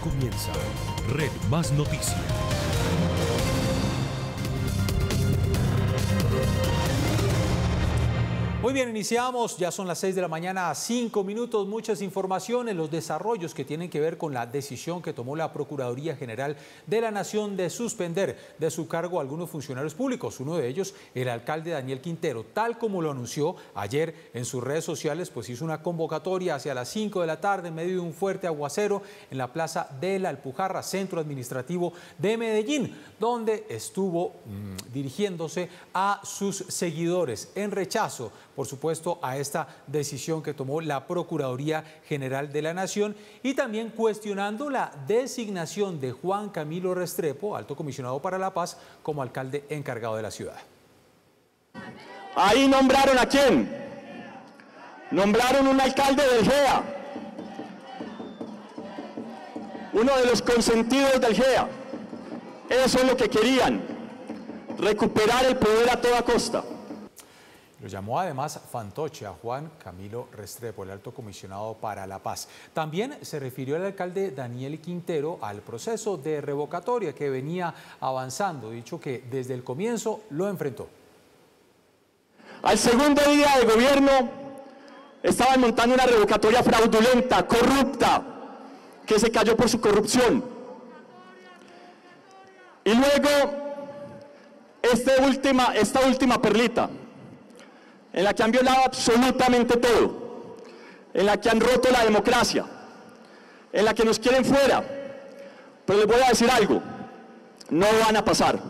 comienza Red Más Noticias. Muy bien, iniciamos, ya son las 6 de la mañana, 5 minutos, muchas informaciones, los desarrollos que tienen que ver con la decisión que tomó la Procuraduría General de la Nación de suspender de su cargo a algunos funcionarios públicos, uno de ellos el alcalde Daniel Quintero, tal como lo anunció ayer en sus redes sociales, pues hizo una convocatoria hacia las 5 de la tarde en medio de un fuerte aguacero en la Plaza de la Alpujarra, centro administrativo de Medellín, donde estuvo dirigiéndose a sus seguidores en rechazo, por supuesto, a esta decisión que tomó la Procuraduría General de la Nación y también cuestionando la designación de Juan Camilo Restrepo, alto comisionado para la paz, como alcalde encargado de la ciudad. Ahí nombraron ¿a quién? Nombraron un alcalde del GEA, uno de los consentidos del GEA. Eso es lo que querían, recuperar el poder a toda costa. Lo llamó además fantoche a Juan Camilo Restrepo, el alto comisionado para la paz. También se refirió el alcalde Daniel Quintero al proceso de revocatoria que venía avanzando, dicho que desde el comienzo lo enfrentó. Al segundo día de gobierno estaban montando una revocatoria fraudulenta, corrupta, que se cayó por su corrupción. Y luego esta última perlita, en la que han violado absolutamente todo, en la que han roto la democracia, en la que nos quieren fuera. Pero les voy a decir algo, no van a pasar.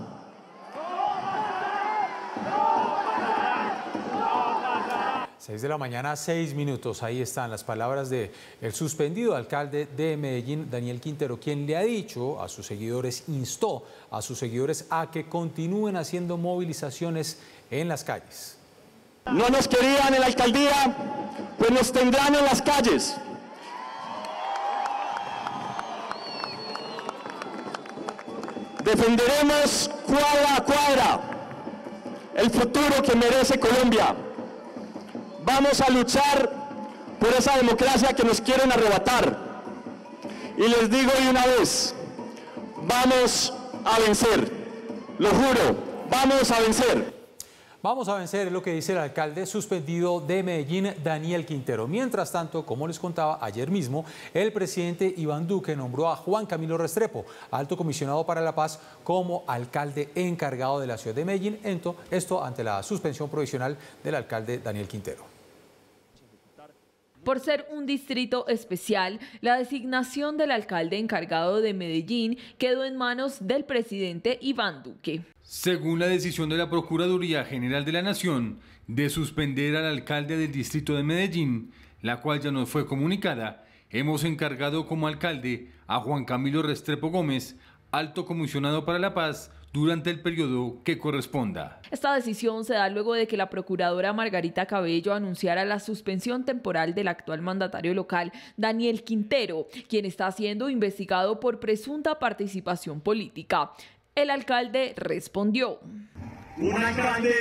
6 de la mañana, 6 minutos. Ahí están las palabras del suspendido alcalde de Medellín, Daniel Quintero, quien le ha dicho a sus seguidores, instó a sus seguidores a que continúen haciendo movilizaciones en las calles. No nos querían en la alcaldía, pues nos tendrán en las calles. Defenderemos cuadra a cuadra el futuro que merece Colombia. Vamos a luchar por esa democracia que nos quieren arrebatar. Y les digo de una vez, vamos a vencer, lo juro, vamos a vencer. Vamos a vencer, es lo que dice el alcalde suspendido de Medellín, Daniel Quintero. Mientras tanto, como les contaba ayer mismo, el presidente Iván Duque nombró a Juan Camilo Restrepo, alto comisionado para la paz, como alcalde encargado de la ciudad de Medellín, esto ante la suspensión provisional del alcalde Daniel Quintero. Por ser un distrito especial, la designación del alcalde encargado de Medellín quedó en manos del presidente Iván Duque. Según la decisión de la Procuraduría General de la Nación de suspender al alcalde del distrito de Medellín, la cual ya nos fue comunicada, hemos encargado como alcalde a Juan Camilo Restrepo Gómez, alto comisionado para la paz, durante el periodo que corresponda. Esta decisión se da luego de que la procuradora Margarita Cabello anunciara la suspensión temporal del actual mandatario local, Daniel Quintero, quien está siendo investigado por presunta participación política. El alcalde respondió. Un alcalde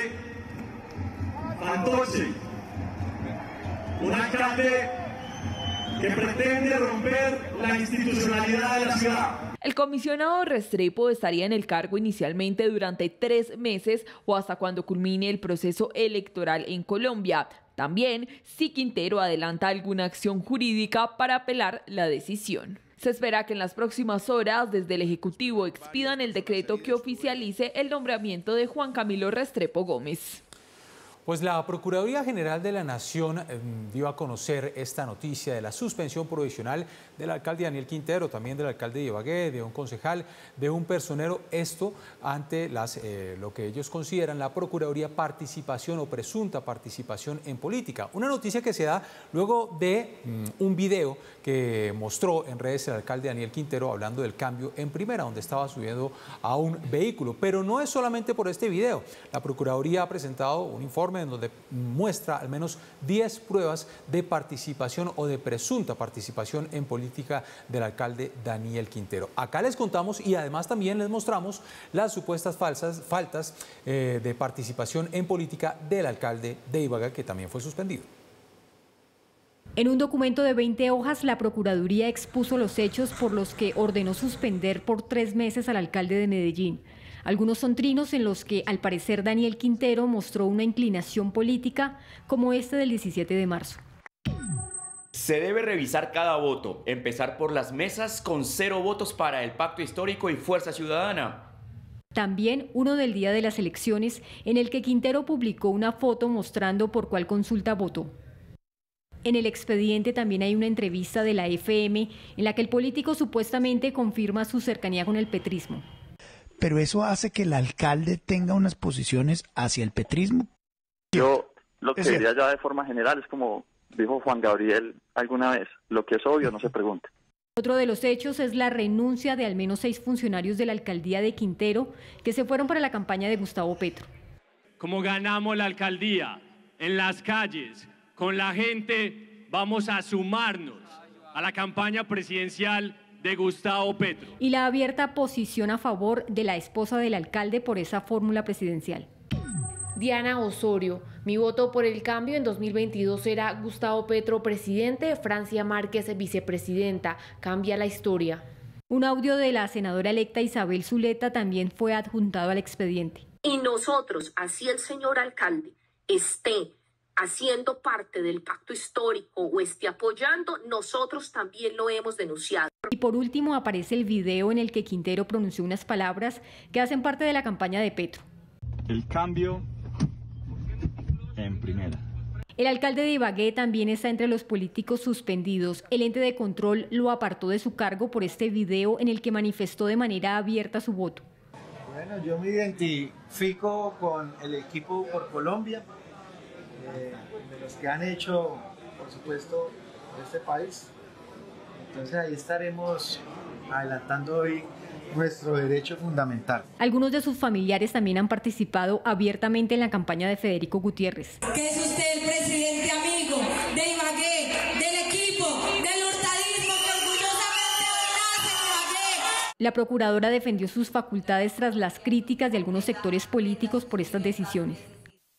fantoche, un alcalde que pretende romper la institucionalidad de la ciudad. El comisionado Restrepo estaría en el cargo inicialmente durante 3 meses o hasta cuando culmine el proceso electoral en Colombia. También si Quintero adelanta alguna acción jurídica para apelar la decisión. Se espera que en las próximas horas desde el Ejecutivo expidan el decreto que oficialice el nombramiento de Juan Camilo Restrepo Gómez. Pues la Procuraduría General de la Nación dio a conocer esta noticia de la suspensión provisional del alcalde Daniel Quintero, también del alcalde de Ibagué, de un concejal, de un personero, esto ante lo que ellos consideran la Procuraduría participación o presunta participación en política. Una noticia que se da luego de un video que mostró en redes el alcalde Daniel Quintero hablando del cambio en primera, donde estaba subiendo a un vehículo. Pero no es solamente por este video. La Procuraduría ha presentado un informe en donde muestra al menos 10 pruebas de participación o de presunta participación en política del alcalde Daniel Quintero. Acá les contamos y además también les mostramos las supuestas faltas de participación en política del alcalde de Ibagué, que también fue suspendido. En un documento de 20 hojas, la Procuraduría expuso los hechos por los que ordenó suspender por 3 meses al alcalde de Medellín. Algunos son trinos en los que, al parecer, Daniel Quintero mostró una inclinación política, como este del 17 de marzo. Se debe revisar cada voto, empezar por las mesas con 0 votos para el Pacto Histórico y Fuerza Ciudadana. También uno del día de las elecciones, en el que Quintero publicó una foto mostrando por cuál consulta votó. En el expediente también hay una entrevista de la FM en la que el político supuestamente confirma su cercanía con el petrismo. ¿Pero eso hace que el alcalde tenga unas posiciones hacia el petrismo? Yo lo que diría ya de forma general es como dijo Juan Gabriel alguna vez, lo que es obvio no se pregunta. Otro de los hechos es la renuncia de al menos 6 funcionarios de la alcaldía de Quintero que se fueron para la campaña de Gustavo Petro. Como ganamos la alcaldía en las calles, con la gente, vamos a sumarnos a la campaña presidencial de Gustavo Petro. Y la abierta posición a favor de la esposa del alcalde por esa fórmula presidencial. Diana Osorio, mi voto por el cambio en 2022 era Gustavo Petro presidente, Francia Márquez vicepresidenta. Cambia la historia. Un audio de la senadora electa Isabel Zuleta también fue adjuntado al expediente. Y nosotros, así el señor alcalde esté haciendo parte del pacto histórico o esté apoyando, nosotros también lo hemos denunciado. Y por último aparece el video en el que Quintero pronunció unas palabras que hacen parte de la campaña de Petro. El cambio en primera. El alcalde de Ibagué también está entre los políticos suspendidos. El ente de control lo apartó de su cargo por este video en el que manifestó de manera abierta su voto. Bueno, yo me identifico con el equipo por Colombia, de los que han hecho, por supuesto, por este país. Entonces ahí estaremos adelantando hoy nuestro derecho fundamental. Algunos de sus familiares también han participado abiertamente en la campaña de Federico Gutiérrez. Que es usted el presidente amigo de Ibagué, del equipo, del hurtadismo que orgullosamente nace en Ibagué. La procuradora defendió sus facultades tras las críticas de algunos sectores políticos por estas decisiones.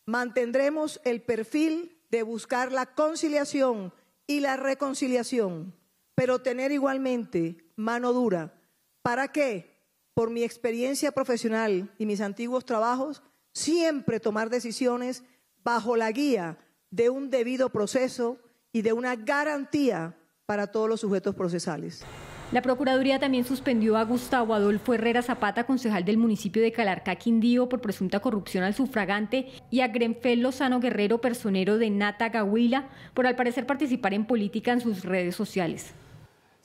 Mantendremos el perfil de buscar la conciliación y la reconciliación, pero tener igualmente mano dura. ¿Para qué? Por mi experiencia profesional y mis antiguos trabajos, siempre tomar decisiones bajo la guía de un debido proceso y de una garantía para todos los sujetos procesales. La Procuraduría también suspendió a Gustavo Adolfo Herrera Zapata, concejal del municipio de Calarcá, Quindío, por presunta corrupción al sufragante, y a Grenfell Lozano Guerrero, personero de Nata Gahuila, por al parecer participar en política en sus redes sociales.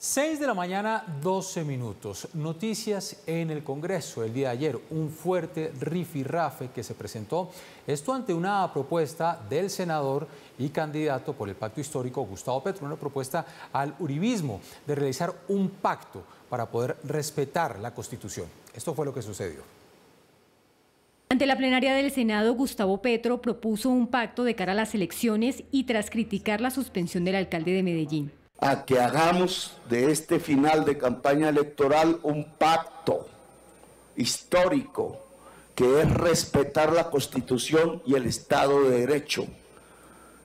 6 de la mañana, 12 minutos. Noticias en el Congreso. El día de ayer, un fuerte rifirrafe que se presentó. Esto ante una propuesta del senador y candidato por el Pacto Histórico, Gustavo Petro, una propuesta al uribismo de realizar un pacto para poder respetar la Constitución. Esto fue lo que sucedió. Ante la plenaria del Senado, Gustavo Petro propuso un pacto de cara a las elecciones y tras criticar la suspensión del alcalde de Medellín. A que hagamos de este final de campaña electoral un pacto histórico que es respetar la Constitución y el Estado de Derecho.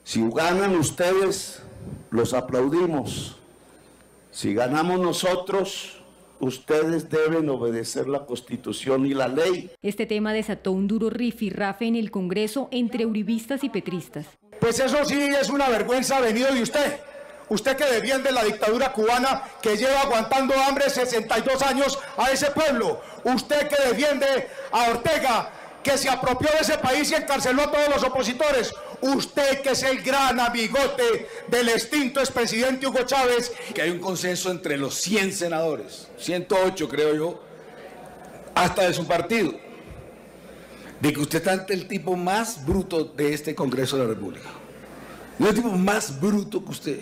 Si ganan ustedes, los aplaudimos. Si ganamos nosotros, ustedes deben obedecer la Constitución y la ley. Este tema desató un duro rifirrafe en el Congreso entre uribistas y petristas. Pues eso sí es una vergüenza venido de usted. Usted que defiende la dictadura cubana, que lleva aguantando hambre 62 años a ese pueblo. Usted que defiende a Ortega, que se apropió de ese país y encarceló a todos los opositores. Usted que es el gran amigote del extinto expresidente Hugo Chávez. Que hay un consenso entre los 100 senadores, 108 creo yo, hasta de su partido, de que usted está ante el tipo más bruto de este Congreso de la República. No es el tipo más bruto que usted.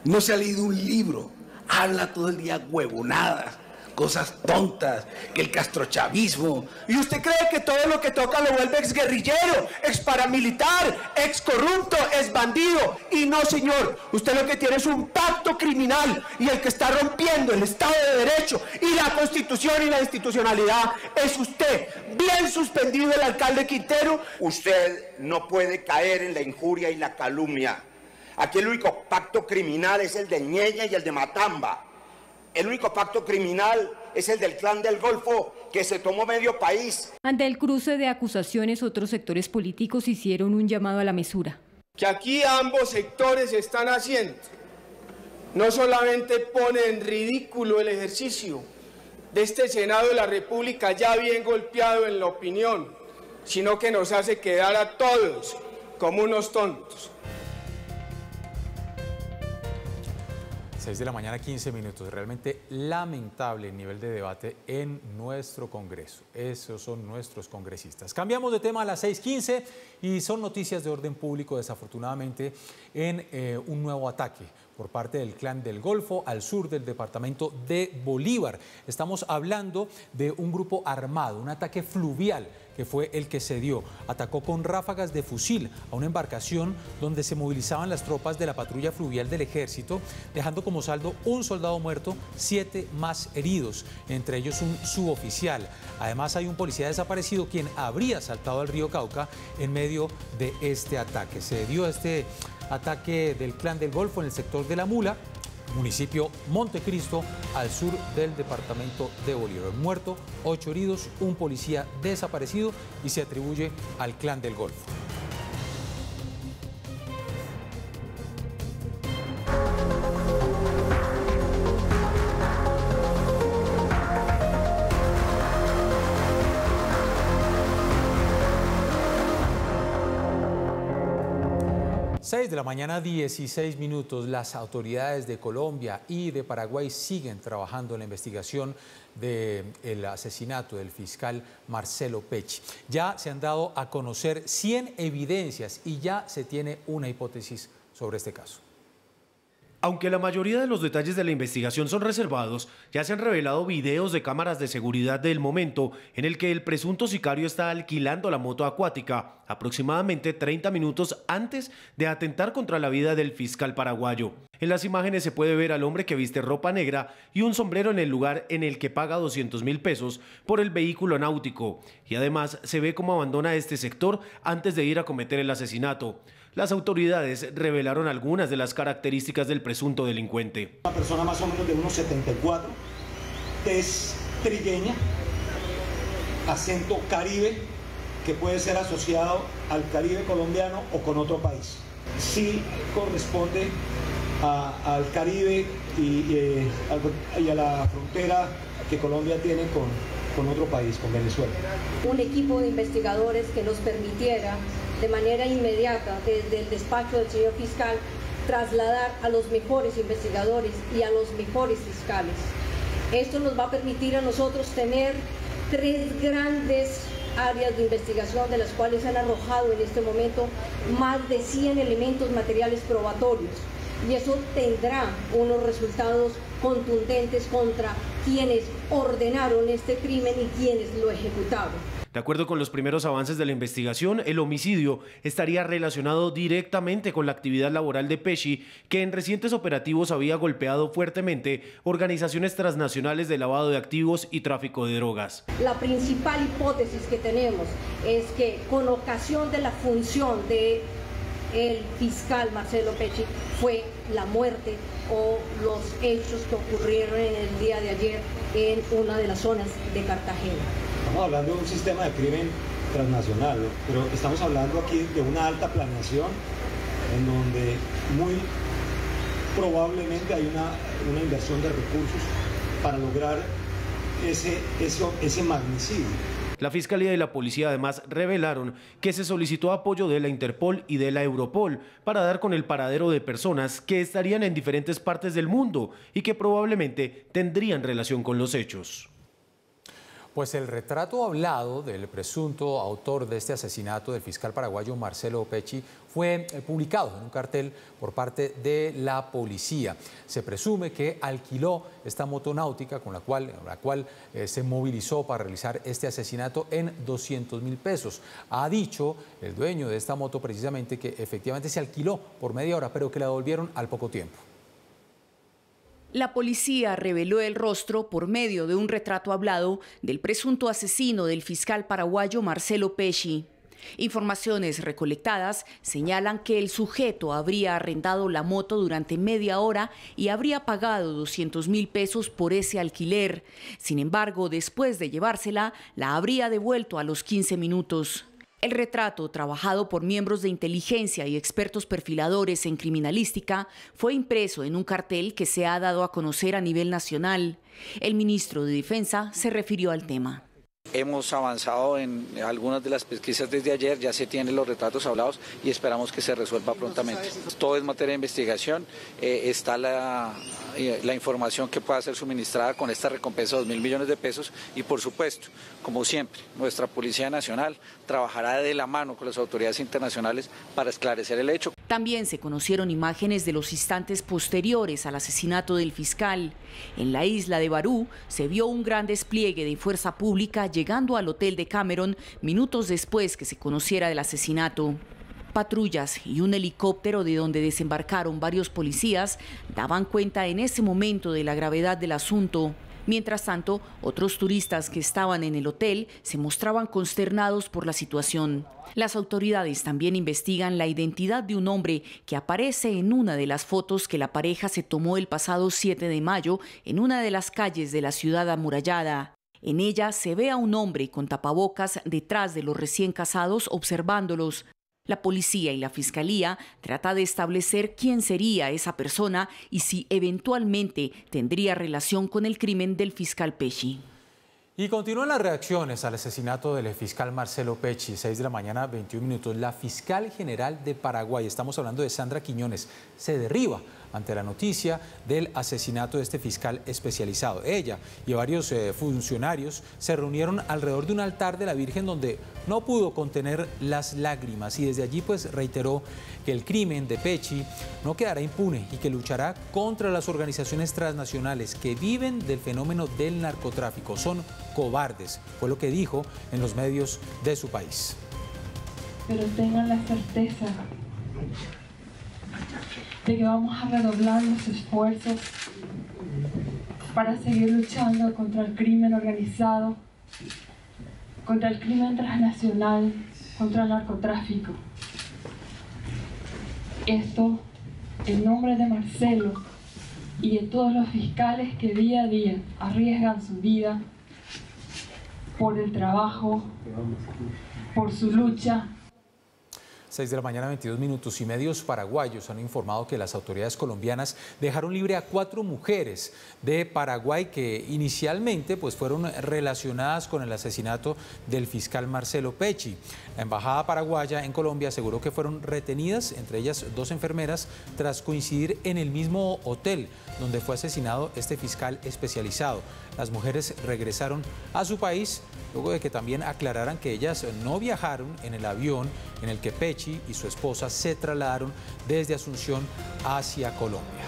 No se ha leído un libro, habla todo el día huevonadas, cosas tontas, que el castrochavismo. ¿Y usted cree que todo lo que toca lo vuelve exguerrillero, exparamilitar, excorrupto, exbandido? Y no, señor, usted lo que tiene es un pacto criminal y el que está rompiendo el Estado de Derecho y la Constitución y la institucionalidad es usted. Bien suspendido el alcalde Quintero. Usted no puede caer en la injuria y la calumnia. Aquí el único pacto criminal es el de Ñeñe y el de Matamba. El único pacto criminal es el del Clan del Golfo, que se tomó medio país. Ante el cruce de acusaciones, otros sectores políticos hicieron un llamado a la mesura. Que aquí ambos sectores están haciendo no solamente pone en ridículo el ejercicio de este Senado de la República ya bien golpeado en la opinión, sino que nos hace quedar a todos como unos tontos. 6 de la mañana, 15 minutos. Realmente lamentable el nivel de debate en nuestro Congreso. Esos son nuestros congresistas. Cambiamos de tema a las 6:15 y son noticias de orden público, desafortunadamente, en un nuevo ataque por parte del Clan del Golfo al sur del departamento de Bolívar. Estamos hablando de un grupo armado, un ataque fluvial que fue el que se dio. Atacó con ráfagas de fusil a una embarcación donde se movilizaban las tropas de la patrulla fluvial del ejército, dejando como saldo un soldado muerto, 7 más heridos, entre ellos un suboficial. Además hay un policía desaparecido quien habría saltado al río Cauca en medio de este ataque. Se dio este ataque del Clan del Golfo en el sector de La Mula, municipio Montecristo, al sur del departamento de Bolívar. Muerto, 8 heridos, un policía desaparecido y se atribuye al Clan del Golfo. De la mañana, 16 minutos. Las autoridades de Colombia y de Paraguay siguen trabajando en la investigación del asesinato del fiscal Marcelo Pecci. Ya se han dado a conocer 100 evidencias y ya se tiene una hipótesis sobre este caso. Aunque la mayoría de los detalles de la investigación son reservados, ya se han revelado videos de cámaras de seguridad del momento en el que el presunto sicario está alquilando la moto acuática aproximadamente 30 minutos antes de atentar contra la vida del fiscal paraguayo. En las imágenes se puede ver al hombre que viste ropa negra y un sombrero en el lugar en el que paga 200.000 pesos por el vehículo náutico, y además se ve cómo abandona este sector antes de ir a cometer el asesinato. Las autoridades revelaron algunas de las características del presunto delincuente. Una persona más o menos de 1,74, tez trigueña, acento caribe, que puede ser asociado al Caribe colombiano o con otro país. Sí corresponde al Caribe y a la frontera que Colombia tiene con otro país, con Venezuela. Un equipo de investigadores que nos permitiera de manera inmediata desde el despacho del señor fiscal trasladar a los mejores investigadores y a los mejores fiscales. Esto nos va a permitir a nosotros tener 3 grandes áreas de investigación, de las cuales han arrojado en este momento más de 100 elementos materiales probatorios, y eso tendrá unos resultados contundentes contra quienes ordenaron este crimen y quienes lo ejecutaron. De acuerdo con los primeros avances de la investigación, el homicidio estaría relacionado directamente con la actividad laboral de Pecci, que en recientes operativos había golpeado fuertemente organizaciones transnacionales de lavado de activos y tráfico de drogas. La principal hipótesis que tenemos es que con ocasión de la función de el fiscal Marcelo Pecci fue la muerte o los hechos que ocurrieron en el día de ayer en una de las zonas de Cartagena. Estamos hablando de un sistema de crimen transnacional, pero estamos hablando aquí de una alta planeación en donde muy probablemente hay una inversión de recursos para lograr ese magnicidio. La Fiscalía y la Policía además revelaron que se solicitó apoyo de la Interpol y de la Europol para dar con el paradero de personas que estarían en diferentes partes del mundo y que probablemente tendrían relación con los hechos. Pues el retrato hablado del presunto autor de este asesinato del fiscal paraguayo Marcelo Pecci fue publicado en un cartel por parte de la policía. Se presume que alquiló esta moto náutica con la cual se movilizó para realizar este asesinato en 200.000 pesos. Ha dicho el dueño de esta moto precisamente que efectivamente se alquiló por media hora, pero que la devolvieron al poco tiempo. La policía reveló el rostro por medio de un retrato hablado del presunto asesino del fiscal paraguayo Marcelo Pecci. Informaciones recolectadas señalan que el sujeto habría arrendado la moto durante media hora y habría pagado 200.000 pesos por ese alquiler. Sin embargo, después de llevársela, la habría devuelto a los 15 minutos. El retrato, trabajado por miembros de inteligencia y expertos perfiladores en criminalística, fue impreso en un cartel que se ha dado a conocer a nivel nacional. El ministro de Defensa se refirió al tema. Hemos avanzado en algunas de las pesquisas desde ayer, ya se tienen los retratos hablados y esperamos que se resuelva prontamente. Todo es materia de investigación, está la información que pueda ser suministrada con esta recompensa de 2.000 millones de pesos y por supuesto, como siempre, nuestra Policía Nacional trabajará de la mano con las autoridades internacionales para esclarecer el hecho. También se conocieron imágenes de los instantes posteriores al asesinato del fiscal. En la isla de Barú se vio un gran despliegue de fuerza pública llegando al hotel de Cameron minutos después que se conociera del asesinato. Patrullas y un helicóptero de donde desembarcaron varios policías daban cuenta en ese momento de la gravedad del asunto. Mientras tanto, otros turistas que estaban en el hotel se mostraban consternados por la situación. Las autoridades también investigan la identidad de un hombre que aparece en una de las fotos que la pareja se tomó el pasado 7 de mayo en una de las calles de la ciudad amurallada. En ella se ve a un hombre con tapabocas detrás de los recién casados observándolos. La policía y la fiscalía tratan de establecer quién sería esa persona y si eventualmente tendría relación con el crimen del fiscal Pecci. Y continúan las reacciones al asesinato del fiscal Marcelo Pecci, 6 de la mañana, 21 minutos. La fiscal general de Paraguay, estamos hablando de Sandra Quiñones, se derriba ante la noticia del asesinato de este fiscal especializado. Ella y varios funcionarios se reunieron alrededor de un altar de la Virgen donde no pudo contener las lágrimas y desde allí pues reiteró que el crimen de Pecci no quedará impune y que luchará contra las organizaciones transnacionales que viven del fenómeno del narcotráfico. Son cobardes, fue lo que dijo en los medios de su país. Pero tengan la certeza de que vamos a redoblar los esfuerzos para seguir luchando contra el crimen organizado, contra el crimen transnacional, contra el narcotráfico. Esto en nombre de Marcelo y de todos los fiscales que día a día arriesgan su vida por el trabajo, por su lucha. 6 de la mañana, 22 minutos, y medios paraguayos han informado que las autoridades colombianas dejaron libre a 4 mujeres de Paraguay que inicialmente pues, fueron relacionadas con el asesinato del fiscal Marcelo Pecci. La embajada paraguaya en Colombia aseguró que fueron retenidas, entre ellas 2 enfermeras, tras coincidir en el mismo hotel donde fue asesinado este fiscal especializado. Las mujeres regresaron a su país luego de que también aclararan que ellas no viajaron en el avión en el que Pecci y su esposa se trasladaron desde Asunción hacia Colombia.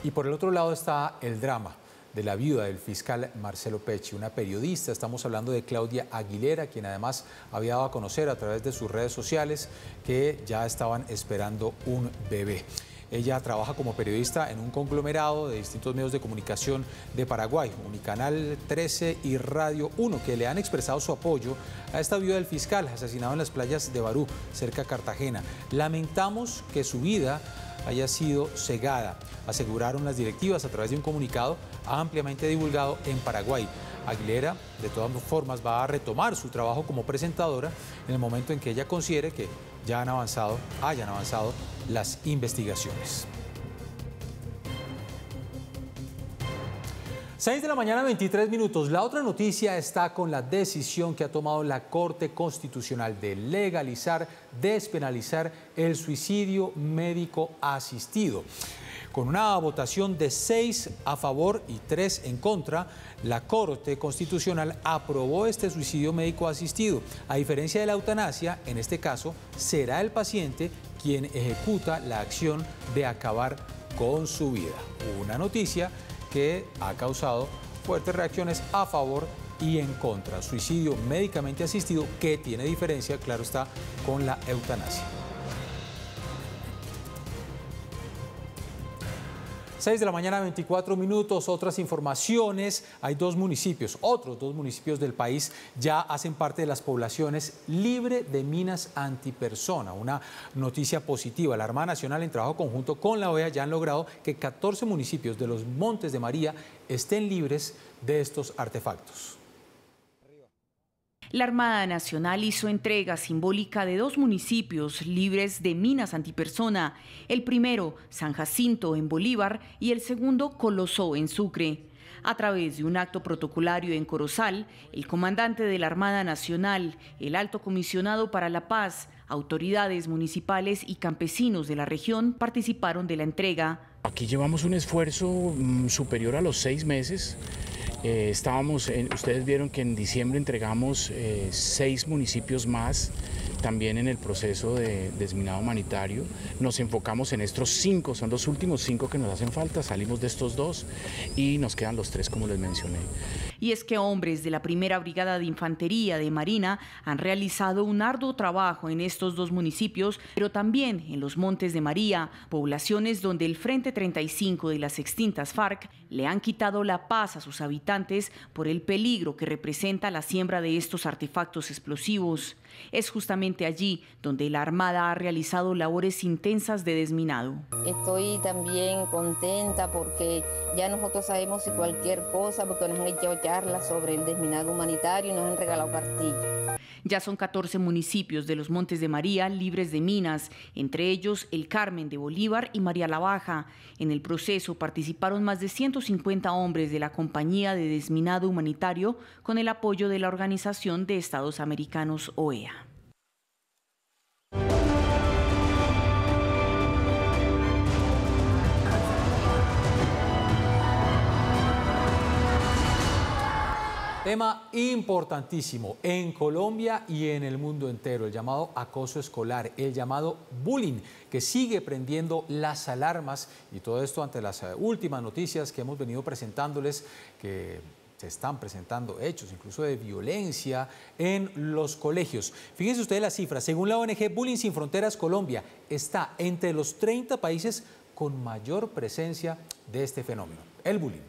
Y por el otro lado está el drama de la viuda del fiscal Marcelo Pecci, una periodista. Estamos hablando de Claudia Aguilera, quien además había dado a conocer a través de sus redes sociales que ya estaban esperando un bebé. Ella trabaja como periodista en un conglomerado de distintos medios de comunicación de Paraguay, Unicanal 13 y Radio 1, que le han expresado su apoyo a esta viuda del fiscal asesinado en las playas de Barú, cerca de Cartagena. Lamentamos que su vida haya sido cegada, aseguraron las directivas a través de un comunicado ampliamente divulgado en Paraguay. Aguilera, de todas formas, va a retomar su trabajo como presentadora en el momento en que ella considere que ya hayan avanzado las investigaciones. 6 de la mañana, 23 minutos. La otra noticia está con la decisión que ha tomado la Corte Constitucional de legalizar, despenalizar el suicidio médico asistido. Con una votación de 6 a favor y 3 en contra, la Corte Constitucional aprobó este suicidio médico asistido. A diferencia de la eutanasia, en este caso, será el paciente quien ejecuta la acción de acabar con su vida. Una noticia que ha causado fuertes reacciones a favor y en contra. Suicidio médicamente asistido que tiene diferencia, claro está, con la eutanasia. 6 de la mañana, 24 minutos. Otras informaciones. Hay otros dos municipios del país ya hacen parte de las poblaciones libre de minas antipersona. Una noticia positiva. La Armada Nacional, en trabajo conjunto con la OEA, ya han logrado que 14 municipios de los Montes de María estén libres de estos artefactos. La Armada Nacional hizo entrega simbólica de 2 municipios libres de minas antipersona. El primero, San Jacinto, en Bolívar, y el segundo, Colosó, en Sucre. A través de un acto protocolario en Corozal, el comandante de la Armada Nacional, el alto comisionado para la paz, autoridades municipales y campesinos de la región participaron de la entrega. Aquí llevamos un esfuerzo superior a los 6 meses. Ustedes vieron que en diciembre entregamos 6 municipios más, también en el proceso de desminado humanitario. Nos enfocamos en estos 5, son los últimos 5 que nos hacen falta, salimos de estos 2 y nos quedan los 3 como les mencioné. Y es que hombres de la Primera Brigada de Infantería de Marina han realizado un arduo trabajo en estos 2 municipios, pero también en los Montes de María, poblaciones donde el Frente 35 de las extintas FARC le han quitado la paz a sus habitantes por el peligro que representa la siembra de estos artefactos explosivos. Es justamente allí donde la Armada ha realizado labores intensas de desminado. Estoy también contenta porque ya nosotros sabemos si cualquier cosa, porque nos han hecho charlas sobre el desminado humanitario y nos han regalado cartillas. Ya son 14 municipios de los Montes de María libres de minas, entre ellos El Carmen de Bolívar y María la Baja. En el proceso participaron más de 150 hombres de la Compañía de Desminado Humanitario con el apoyo de la Organización de Estados Americanos, OEA. Tema importantísimo en Colombia y en el mundo entero, el llamado acoso escolar, el llamado bullying, que sigue prendiendo las alarmas, y todo esto ante las últimas noticias que hemos venido presentándoles, que se están presentando hechos incluso de violencia en los colegios. Fíjense ustedes las cifras. Según la ONG Bullying Sin Fronteras, Colombia está entre los 30 países con mayor presencia de este fenómeno, el bullying.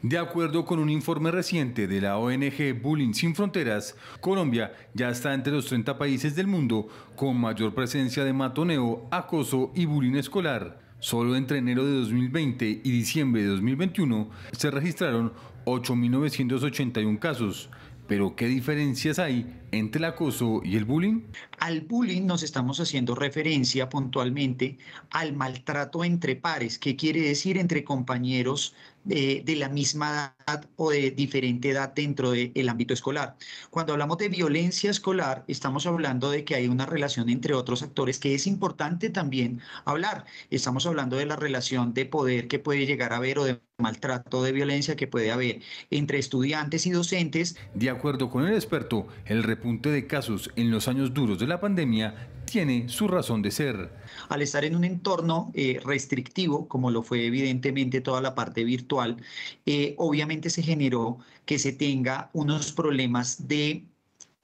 De acuerdo con un informe reciente de la ONG Bullying Sin Fronteras, Colombia ya está entre los 30 países del mundo con mayor presencia de matoneo, acoso y bullying escolar. Solo entre enero de 2020 y diciembre de 2021 se registraron 8.981 casos. Pero, ¿qué diferencias hay entre el acoso y el bullying? Al bullying nos estamos haciendo referencia puntualmente al maltrato entre pares, que quiere decir entre compañeros de la misma edad o de diferente edad dentro del ámbito escolar. Cuando hablamos de violencia escolar, estamos hablando de que hay una relación entre otros actores que es importante también hablar. Estamos hablando de la relación de poder que puede llegar a haber o de maltrato, de violencia que puede haber entre estudiantes y docentes. De acuerdo con el experto, el repunte de casos en los años duros de la pandemia tiene su razón de ser. Al estar en un entorno restrictivo, como lo fue evidentemente toda la parte virtual, obviamente se generó que se tenga unos problemas de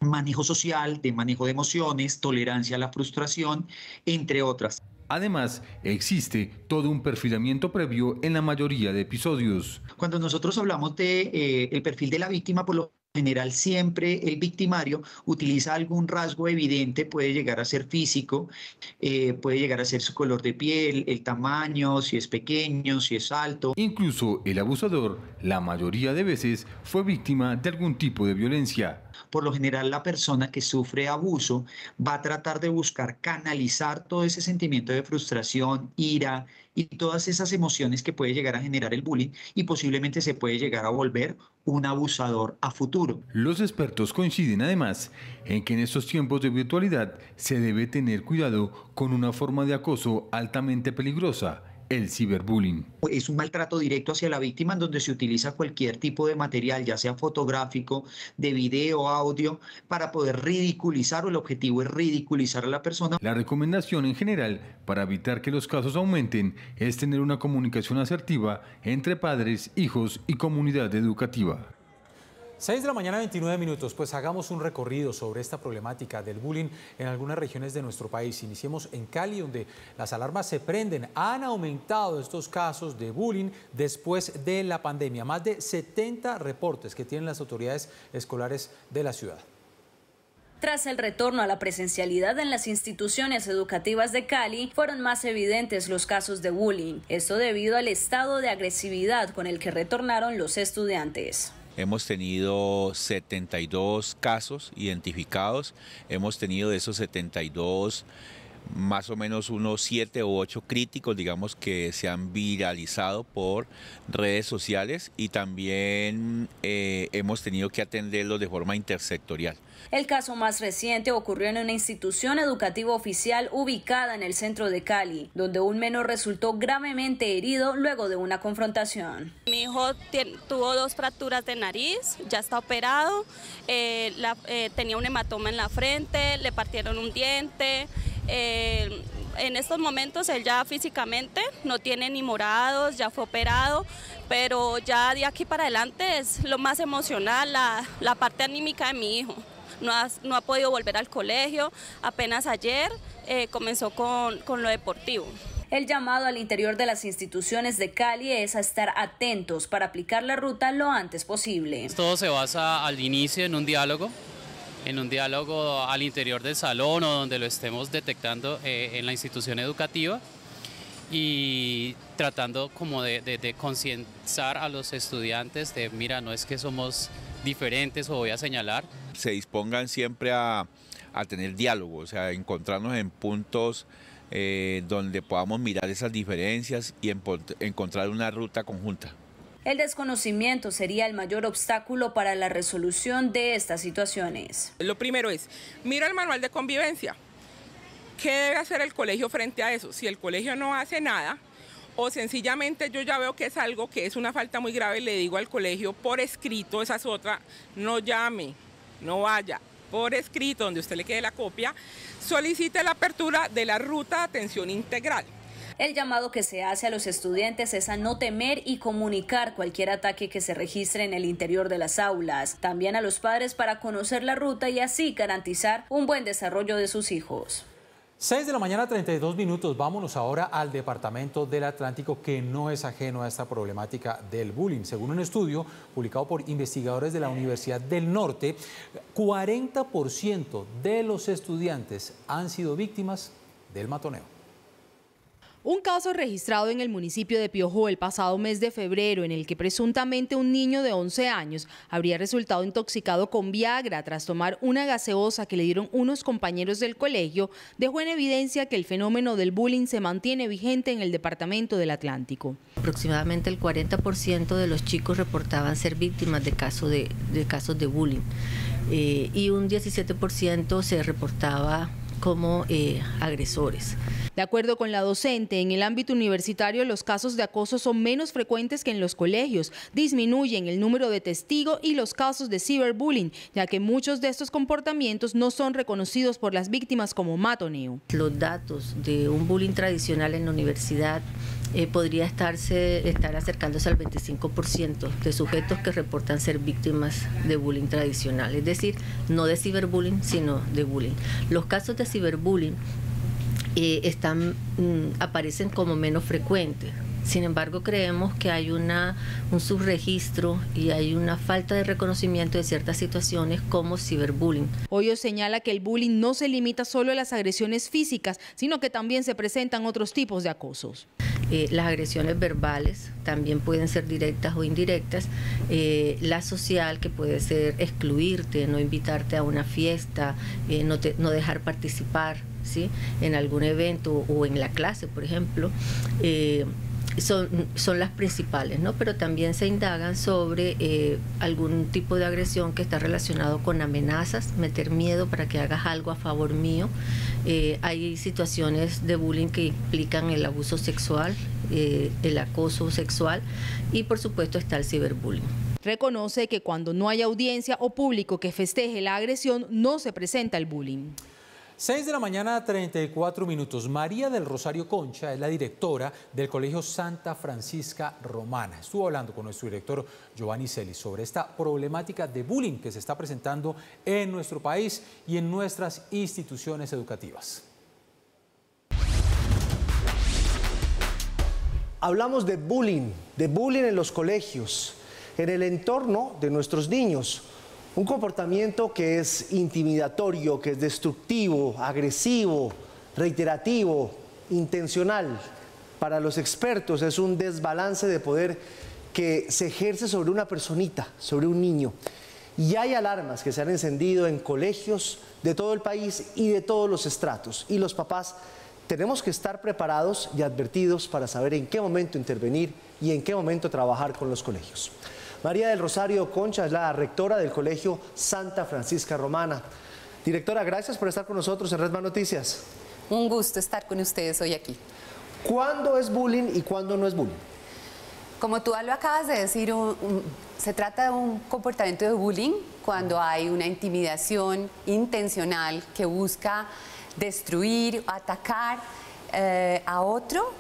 manejo social, de manejo de emociones, tolerancia a la frustración, entre otras. Además, existe todo un perfilamiento previo en la mayoría de episodios. Cuando nosotros hablamos de el perfil de la víctima, por lo general siempre el victimario utiliza algún rasgo evidente, puede llegar a ser físico, puede llegar a ser su color de piel, el tamaño, si es pequeño, si es alto. Incluso el abusador, la mayoría de veces, fue víctima de algún tipo de violencia. Por lo general, la persona que sufre abuso va a tratar de buscar canalizar todo ese sentimiento de frustración, ira y todas esas emociones que puede llegar a generar el bullying, y posiblemente se puede llegar a volver un abusador a futuro. Los expertos coinciden además en que en estos tiempos de virtualidad se debe tener cuidado con una forma de acoso altamente peligrosa: el ciberbullying. Es un maltrato directo hacia la víctima en donde se utiliza cualquier tipo de material, ya sea fotográfico, de video, audio, para poder ridiculizar, o el objetivo es ridiculizar a la persona. La recomendación en general para evitar que los casos aumenten es tener una comunicación asertiva entre padres, hijos y comunidad educativa. 6 de la mañana, 29 minutos. Pues hagamos un recorrido sobre esta problemática del bullying en algunas regiones de nuestro país. Iniciemos en Cali, donde las alarmas se prenden. Han aumentado estos casos de bullying después de la pandemia. Más de 70 reportes que tienen las autoridades escolares de la ciudad. Tras el retorno a la presencialidad en las instituciones educativas de Cali, fueron más evidentes los casos de bullying. Esto debido al estado de agresividad con el que retornaron los estudiantes. Hemos tenido 72 casos identificados, hemos tenido de esos 72 más o menos unos 7 u 8 críticos, digamos, que se han viralizado por redes sociales y también hemos tenido que atenderlos de forma intersectorial. El caso más reciente ocurrió en una institución educativa oficial ubicada en el centro de Cali, donde un menor resultó gravemente herido luego de una confrontación. Mi hijo tuvo 2 fracturas de nariz, ya está operado, tenía un hematoma en la frente, le partieron un diente. En estos momentos él ya físicamente no tiene ni morados, ya fue operado, pero ya de aquí para adelante es lo más emocional, la parte anímica de mi hijo. No ha podido volver al colegio, apenas ayer comenzó con lo deportivo. El llamado al interior de las instituciones de Cali es a estar atentos para aplicar la ruta lo antes posible. Todo se basa al inicio en un diálogo al interior del salón o donde lo estemos detectando en la institución educativa y tratando como de concientizar a los estudiantes de mira, no es que somos diferentes o voy a señalar. Se dispongan siempre a tener diálogo, o sea, encontrarnos en puntos donde podamos mirar esas diferencias y encontrar una ruta conjunta. El desconocimiento sería el mayor obstáculo para la resolución de estas situaciones. Lo primero es, mira el manual de convivencia. ¿Qué debe hacer el colegio frente a eso? Si el colegio no hace nada, o sencillamente yo ya veo que es algo que es una falta muy grave, le digo al colegio por escrito, esa es otra, no llame, no vaya, por escrito, donde usted le quede la copia, solicite la apertura de la ruta de atención integral. El llamado que se hace a los estudiantes es a no temer y comunicar cualquier ataque que se registre en el interior de las aulas. También a los padres para conocer la ruta y así garantizar un buen desarrollo de sus hijos. 6 de la mañana, 32 minutos. Vámonos ahora al departamento del Atlántico, que no es ajeno a esta problemática del bullying. Según un estudio publicado por investigadores de la Universidad del Norte, 40% de los estudiantes han sido víctimas del matoneo. Un caso registrado en el municipio de Piojó el pasado mes de febrero, en el que presuntamente un niño de 11 años habría resultado intoxicado con Viagra tras tomar una gaseosa que le dieron unos compañeros del colegio, dejó en evidencia que el fenómeno del bullying se mantiene vigente en el departamento del Atlántico. Aproximadamente el 40% de los chicos reportaban ser víctimas de casos de bullying y un 17% se reportaba como agresores. De acuerdo con la docente, en el ámbito universitario los casos de acoso son menos frecuentes que en los colegios, disminuyen el número de testigos y los casos de ciberbullying, ya que muchos de estos comportamientos no son reconocidos por las víctimas como matoneo. Los datos de un bullying tradicional en la universidad podría estar acercándose al 25% de sujetos que reportan ser víctimas de bullying tradicional, es decir, no de ciberbullying, sino de bullying. Los casos de ciberbullying aparecen como menos frecuentes. Sin embargo, creemos que hay un subregistro y hay una falta de reconocimiento de ciertas situaciones como ciberbullying. Hoyos señala que el bullying no se limita solo a las agresiones físicas, sino que también se presentan otros tipos de acosos. Las agresiones verbales también pueden ser directas o indirectas. La social, que puede ser excluirte, no invitarte a una fiesta, no dejar participar, ¿sí?, en algún evento o en la clase, por ejemplo. Son las principales, ¿no? Pero también se indagan sobre algún tipo de agresión que está relacionado con amenazas, meter miedo para que hagas algo a favor mío. Hay situaciones de bullying que implican el abuso sexual, el acoso sexual y por supuesto está el ciberbullying. Reconoce que cuando no hay audiencia o público que festeje la agresión, no se presenta el bullying. 6 de la mañana, 34 minutos. María del Rosario Concha es la directora del Colegio Santa Francisca Romana. Estuvo hablando con nuestro director Giovanni Celis sobre esta problemática de bullying que se está presentando en nuestro país y en nuestras instituciones educativas. Hablamos de bullying en los colegios, en el entorno de nuestros niños. Un comportamiento que es intimidatorio, que es destructivo, agresivo, reiterativo, intencional. Para los expertos es un desbalance de poder que se ejerce sobre una personita, sobre un niño. Y hay alarmas que se han encendido en colegios de todo el país y de todos los estratos. Y los papás tenemos que estar preparados y advertidos para saber en qué momento intervenir y en qué momento trabajar con los colegios. María del Rosario Concha es la rectora del Colegio Santa Francisca Romana. Directora, gracias por estar con nosotros en Red Más Noticias. Un gusto estar con ustedes hoy aquí. ¿Cuándo es bullying y cuándo no es bullying? Como tú lo acabas de decir, se trata de un comportamiento de bullying cuando hay una intimidación intencional que busca destruir, atacar a otro,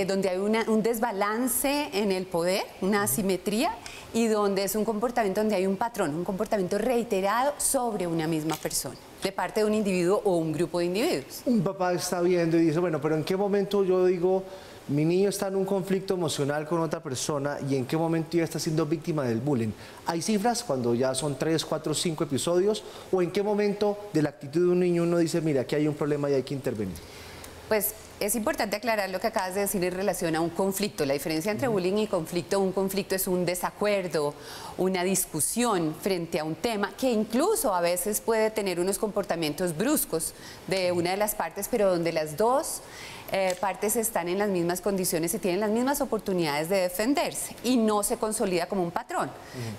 donde hay un desbalance en el poder, una asimetría, y donde es un comportamiento donde hay un patrón, un comportamiento reiterado sobre una misma persona, de parte de un individuo o un grupo de individuos. Un papá está viendo y dice, bueno, pero ¿en qué momento yo digo, mi niño está en un conflicto emocional con otra persona y en qué momento ya está siendo víctima del bullying? ¿Hay cifras cuando ya son 3, 4, 5 episodios? ¿O en qué momento de la actitud de un niño uno dice, mira, aquí hay un problema y hay que intervenir? Pues es importante aclarar lo que acabas de decir en relación a un conflicto. La diferencia entre bullying y conflicto, un conflicto es un desacuerdo, una discusión frente a un tema que incluso a veces puede tener unos comportamientos bruscos de una de las partes, pero donde las dos partes están en las mismas condiciones y tienen las mismas oportunidades de defenderse y no se consolida como un patrón,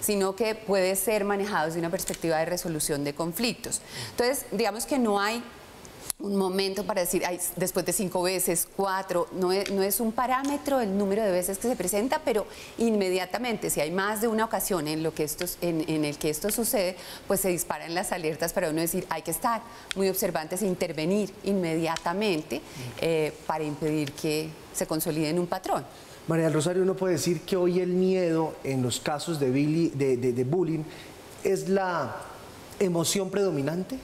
sino que puede ser manejado desde una perspectiva de resolución de conflictos. Entonces, digamos que no hay un momento para decir, ay, después de 5 veces, 4, no es un parámetro el número de veces que se presenta, pero inmediatamente, si hay más de una ocasión en el que esto sucede, pues se disparan las alertas para uno decir, hay que estar muy observantes e intervenir inmediatamente para impedir que se consolide en un patrón. María del Rosario, uno puede decir que hoy el miedo en los casos de bullying es la emoción predominante.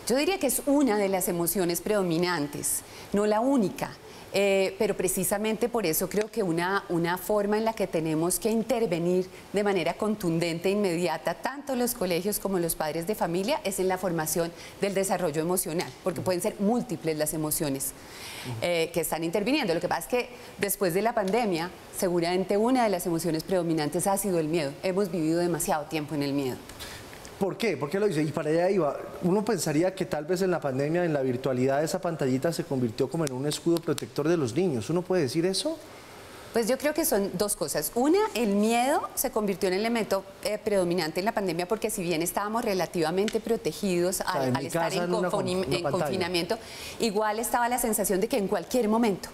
Yo diría que es una de las emociones predominantes, no la única, pero precisamente por eso creo que una forma en la que tenemos que intervenir de manera contundente e inmediata, tanto los colegios como los padres de familia, es en la formación del desarrollo emocional, porque pueden ser múltiples las emociones que están interviniendo. Lo que pasa es que después de la pandemia, seguramente una de las emociones predominantes ha sido el miedo. Hemos vivido demasiado tiempo en el miedo. ¿Por qué? ¿Por qué lo dice? Y para allá iba. Uno pensaría que tal vez en la pandemia, en la virtualidad, esa pantallita se convirtió como en un escudo protector de los niños. ¿Uno puede decir eso? Pues yo creo que son dos cosas. Una, el miedo se convirtió en el elemento predominante en la pandemia porque si bien estábamos relativamente protegidos al estar en confinamiento, igual estaba la sensación de que en cualquier momento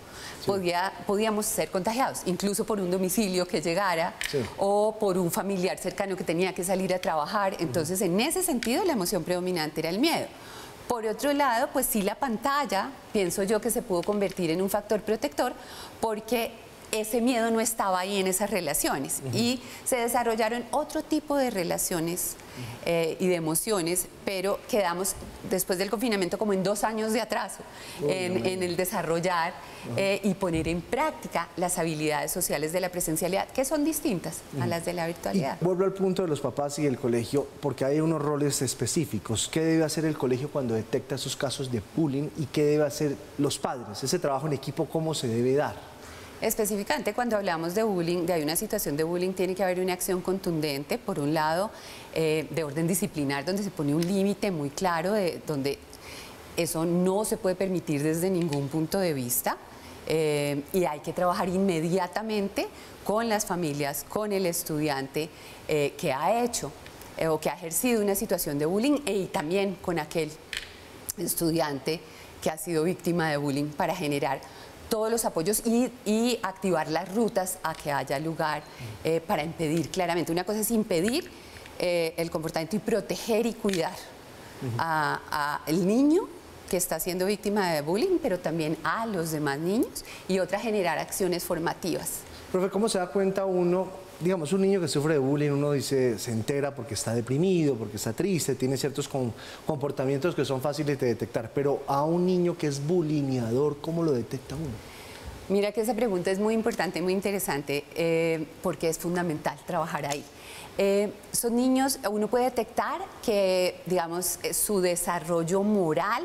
podíamos ser contagiados, incluso por un domicilio que llegara o por un familiar cercano que tenía que salir a trabajar. Entonces, en ese sentido, la emoción predominante era el miedo. Por otro lado, pues sí, la pantalla, pienso yo que se pudo convertir en un factor protector porque ese miedo no estaba ahí en esas relaciones y se desarrollaron otro tipo de relaciones y de emociones, pero quedamos después del confinamiento como en 2 años de atraso en el desarrollar y poner en práctica las habilidades sociales de la presencialidad, que son distintas a las de la virtualidad. Y vuelvo al punto de los papás y el colegio, porque hay unos roles específicos. ¿Qué debe hacer el colegio cuando detecta esos casos de bullying y qué debe hacer los padres? Ese trabajo en equipo, ¿cómo se debe dar? Específicamente cuando hablamos de bullying, de una situación de bullying, tiene que haber una acción contundente, por un lado, de orden disciplinar, donde se pone un límite muy claro, donde eso no se puede permitir desde ningún punto de vista, y hay que trabajar inmediatamente con las familias, con el estudiante que ha hecho o que ha ejercido una situación de bullying y también con aquel estudiante que ha sido víctima de bullying para generar todos los apoyos y activar las rutas a que haya lugar para impedir claramente. Una cosa es impedir el comportamiento y proteger y cuidar al niño que está siendo víctima de bullying, pero también a los demás niños, y otra, generar acciones formativas. Profe, ¿cómo se da cuenta uno, digamos, un niño que sufre de bullying, uno dice, se entera porque está deprimido, porque está triste, tiene ciertos comportamientos que son fáciles de detectar, pero a un niño que es bulineador, ¿cómo lo detecta uno? Mira que esa pregunta es muy importante, muy interesante, porque es fundamental trabajar ahí. Son niños, uno puede detectar que, digamos, su desarrollo moral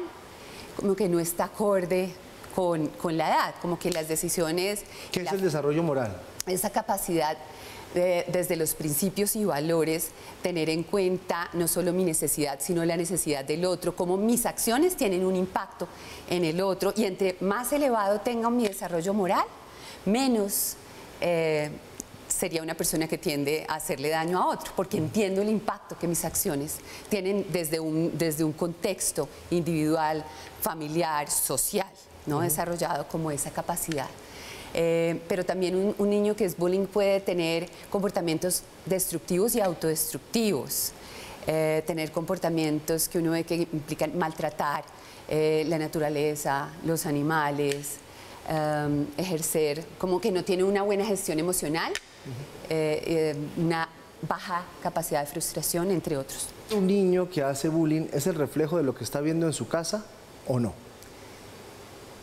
como que no está acorde con la edad, como que las decisiones... ¿Qué es el desarrollo moral? Esa capacidad desde los principios y valores, tener en cuenta no solo mi necesidad, sino la necesidad del otro, cómo mis acciones tienen un impacto en el otro, y entre más elevado tenga mi desarrollo moral, menos sería una persona que tiende a hacerle daño a otro, porque entiendo el impacto que mis acciones tienen desde un contexto individual, familiar, social, ¿no? Desarrollado como esa capacidad. Pero también un niño que es bullying puede tener comportamientos destructivos y autodestructivos, tener comportamientos que uno ve que implican maltratar la naturaleza, los animales, ejercer, como que no tiene una buena gestión emocional, una baja capacidad de frustración, entre otros. ¿Un niño que hace bullying es el reflejo de lo que está viendo en su casa o no?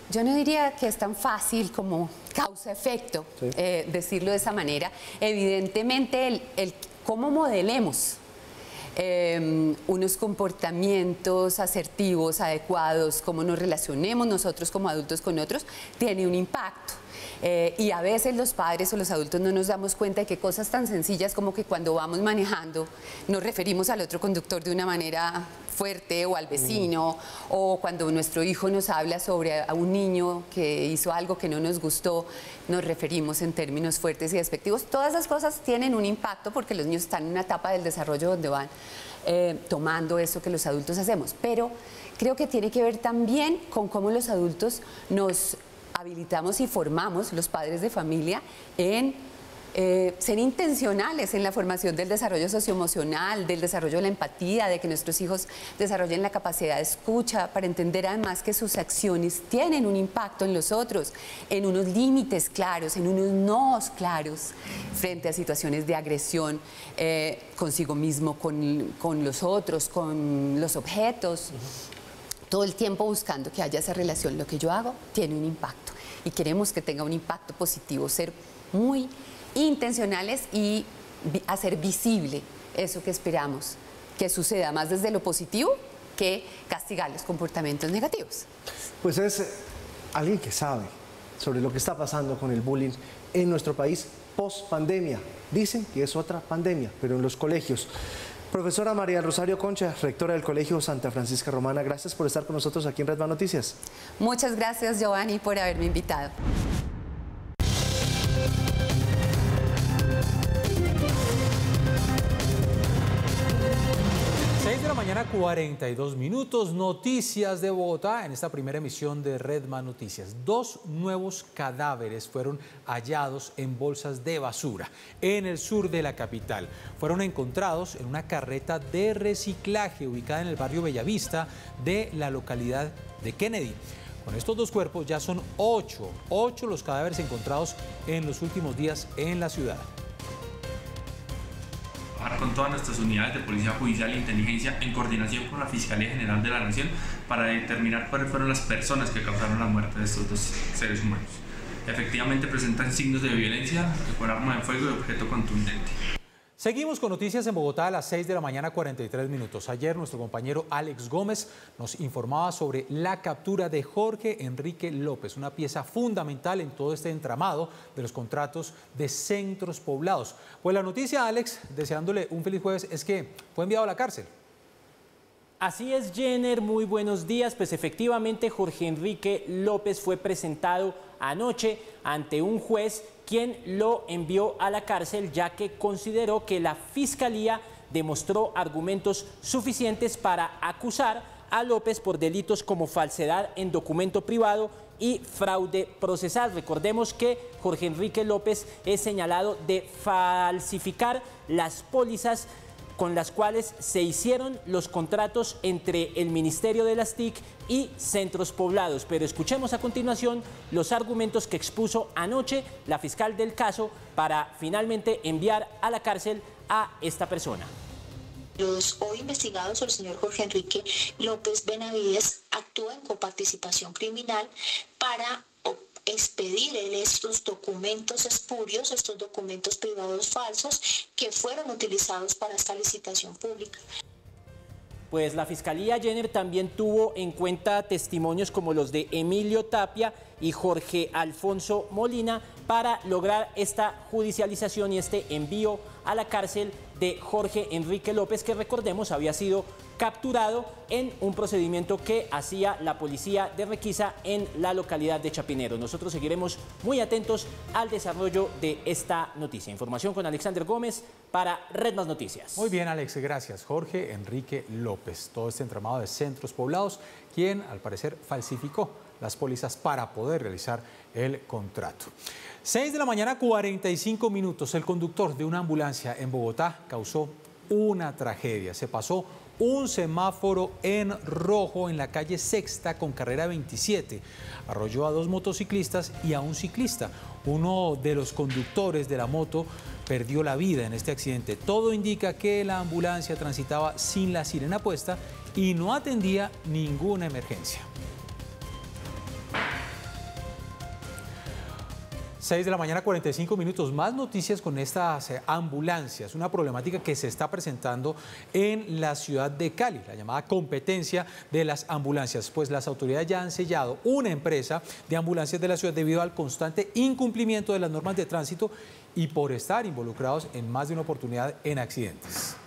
Yo no diría que es tan fácil como causa-efecto, sí, decirlo de esa manera. Evidentemente, el cómo modelemos unos comportamientos asertivos, adecuados, cómo nos relacionemos nosotros como adultos con otros, tiene un impacto. Y a veces los padres o los adultos no nos damos cuenta de que cosas tan sencillas como que cuando vamos manejando nos referimos al otro conductor de una manera fuerte, o al vecino, o cuando nuestro hijo nos habla sobre a un niño que hizo algo que no nos gustó, nos referimos en términos fuertes y despectivos. Todas esas cosas tienen un impacto porque los niños están en una etapa del desarrollo donde van tomando eso que los adultos hacemos. Pero creo que tiene que ver también con cómo los adultos nos habilitamos y formamos, los padres de familia, en ser intencionales en la formación del desarrollo socioemocional, del desarrollo de la empatía, de que nuestros hijos desarrollen la capacidad de escucha, para entender además que sus acciones tienen un impacto en los otros, en unos límites claros, en unos no's claros, frente a situaciones de agresión consigo mismo, con los otros, con los objetos. Todo el tiempo buscando que haya esa relación. Lo que yo hago tiene un impacto y queremos que tenga un impacto positivo, ser muy intencionales y hacer visible eso que esperamos que suceda, más desde lo positivo que castigar los comportamientos negativos. Pues es alguien que sabe sobre lo que está pasando con el bullying en nuestro país post pandemia. Dicen que es otra pandemia, pero en los colegios. Profesora María Rosario Concha, rectora del Colegio Santa Francisca Romana, gracias por estar con nosotros aquí en Red Más Noticias. Muchas gracias, Giovanni, por haberme invitado. Mañana 42 minutos, noticias de Bogotá en esta primera emisión de Red Más Noticias. 2 nuevos cadáveres fueron hallados en bolsas de basura en el sur de la capital. Fueron encontrados en una carreta de reciclaje ubicada en el barrio Bellavista de la localidad de Kennedy. Con estos 2 cuerpos ya son 8 los cadáveres encontrados en los últimos días en la ciudad. Con todas nuestras unidades de Policía Judicial e Inteligencia en coordinación con la Fiscalía General de la Nación para determinar cuáles fueron las personas que causaron la muerte de estos 2 seres humanos. Efectivamente presentan signos de violencia con arma de fuego y objeto contundente. Seguimos con noticias en Bogotá a las 6 de la mañana 43 minutos. Ayer nuestro compañero Alex Gómez nos informaba sobre la captura de Jorge Enrique López, una pieza fundamental en todo este entramado de los contratos de centros poblados. Pues la noticia, Alex, deseándole un feliz jueves, es que fue enviado a la cárcel. Así es, Jenner, muy buenos días. Pues efectivamente Jorge Enrique López fue presentado anoche ante un juez quien lo envió a la cárcel, ya que consideró que la Fiscalía demostró argumentos suficientes para acusar a López por delitos como falsedad en documento privado y fraude procesal. Recordemos que Jorge Enrique López es señalado de falsificar las pólizas con las cuales se hicieron los contratos entre el Ministerio de las TIC y Centros Poblados. Pero escuchemos a continuación los argumentos que expuso anoche la fiscal del caso para finalmente enviar a la cárcel a esta persona. Los hoy investigados, el señor Jorge Enrique López Benavides, actúa en coparticipación criminal para expedir estos documentos espurios, estos documentos privados falsos que fueron utilizados para esta licitación pública. Pues la Fiscalía Jenner también tuvo en cuenta testimonios como los de Emilio Tapia y Jorge Alfonso Molina para lograr esta judicialización y este envío a la cárcel de Jorge Enrique López, que recordemos había sido capturado en un procedimiento que hacía la policía de requisa en la localidad de Chapinero. Nosotros seguiremos muy atentos al desarrollo de esta noticia. Información con Alexander Gómez para Red Más Noticias. Muy bien, Alex, gracias. Jorge Enrique López, todo este entramado de Centros Poblados, quien al parecer falsificó las pólizas para poder realizar el contrato. 6 de la mañana, 45 minutos. El conductor de una ambulancia en Bogotá causó una tragedia. Se pasó un semáforo en rojo en la calle Sexta con carrera 27. Arrolló a 2 motociclistas y a un ciclista. Uno de los conductores de la moto perdió la vida en este accidente. Todo indica que la ambulancia transitaba sin la sirena puesta y no atendía ninguna emergencia. 6 de la mañana, 45 minutos. Más noticias con estas ambulancias. Una problemática que se está presentando en la ciudad de Cali, la llamada competencia de las ambulancias. Pues las autoridades ya han sellado una empresa de ambulancias de la ciudad debido al constante incumplimiento de las normas de tránsito y por estar involucrados en más de una oportunidad en accidentes.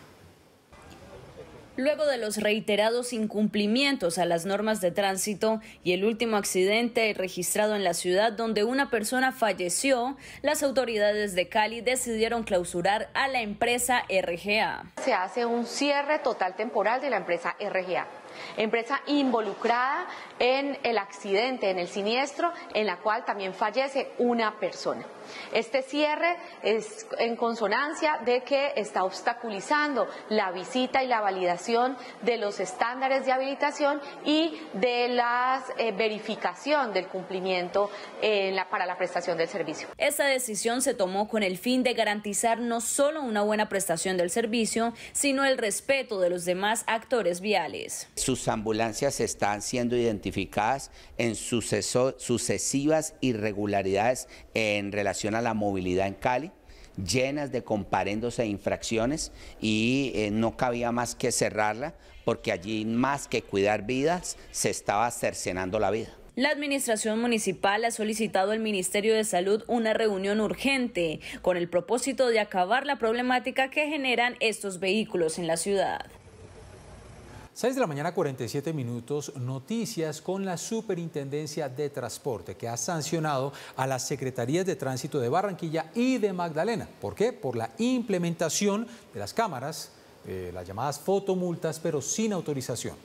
Luego de los reiterados incumplimientos a las normas de tránsito y el último accidente registrado en la ciudad donde una persona falleció, las autoridades de Cali decidieron clausurar a la empresa RGA. Se hace un cierre total temporal de la empresa RGA. Empresa involucrada en el accidente, en el siniestro, en la cual también fallece una persona. Este cierre es en consonancia de que está obstaculizando la visita y la validación de los estándares de habilitación y de la verificación del cumplimiento para la prestación del servicio. Esta decisión se tomó con el fin de garantizar no solo una buena prestación del servicio, sino el respeto de los demás actores viales. Sus ambulancias están siendo identificadas en sucesivas irregularidades en relación a la movilidad en Cali, llenas de comparendos e infracciones, y no cabía más que cerrarla porque allí, más que cuidar vidas, se estaba cercenando la vida. La administración municipal ha solicitado al Ministerio de Salud una reunión urgente con el propósito de acabar la problemática que generan estos vehículos en la ciudad. 6 de la mañana, 47 minutos, noticias con la Superintendencia de Transporte, que ha sancionado a las Secretarías de Tránsito de Barranquilla y de Magdalena. ¿Por qué? Por la implementación de las cámaras, las llamadas fotomultas, pero sin autorización.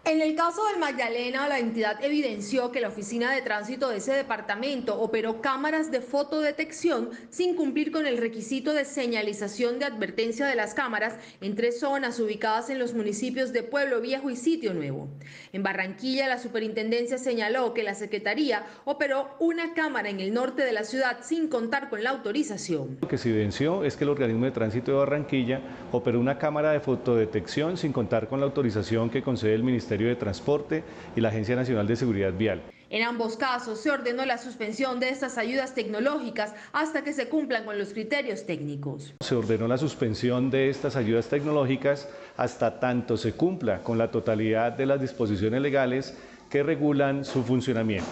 En el caso del Magdalena, la entidad evidenció que la oficina de tránsito de ese departamento operó cámaras de fotodetección sin cumplir con el requisito de señalización de advertencia de las cámaras en 3 zonas ubicadas en los municipios de Pueblo Viejo y Sitio Nuevo. En Barranquilla, la superintendencia señaló que la Secretaría operó una cámara en el norte de la ciudad sin contar con la autorización. Lo que se evidenció es que el organismo de tránsito de Barranquilla operó una cámara de fotodetección sin contar con la autorización que concede el Ministerio de Transporte y la Agencia Nacional de Seguridad Vial. En ambos casos se ordenó la suspensión de estas ayudas tecnológicas hasta que se cumplan con los criterios técnicos. Se ordenó la suspensión de estas ayudas tecnológicas hasta tanto se cumpla con la totalidad de las disposiciones legales que regulan su funcionamiento.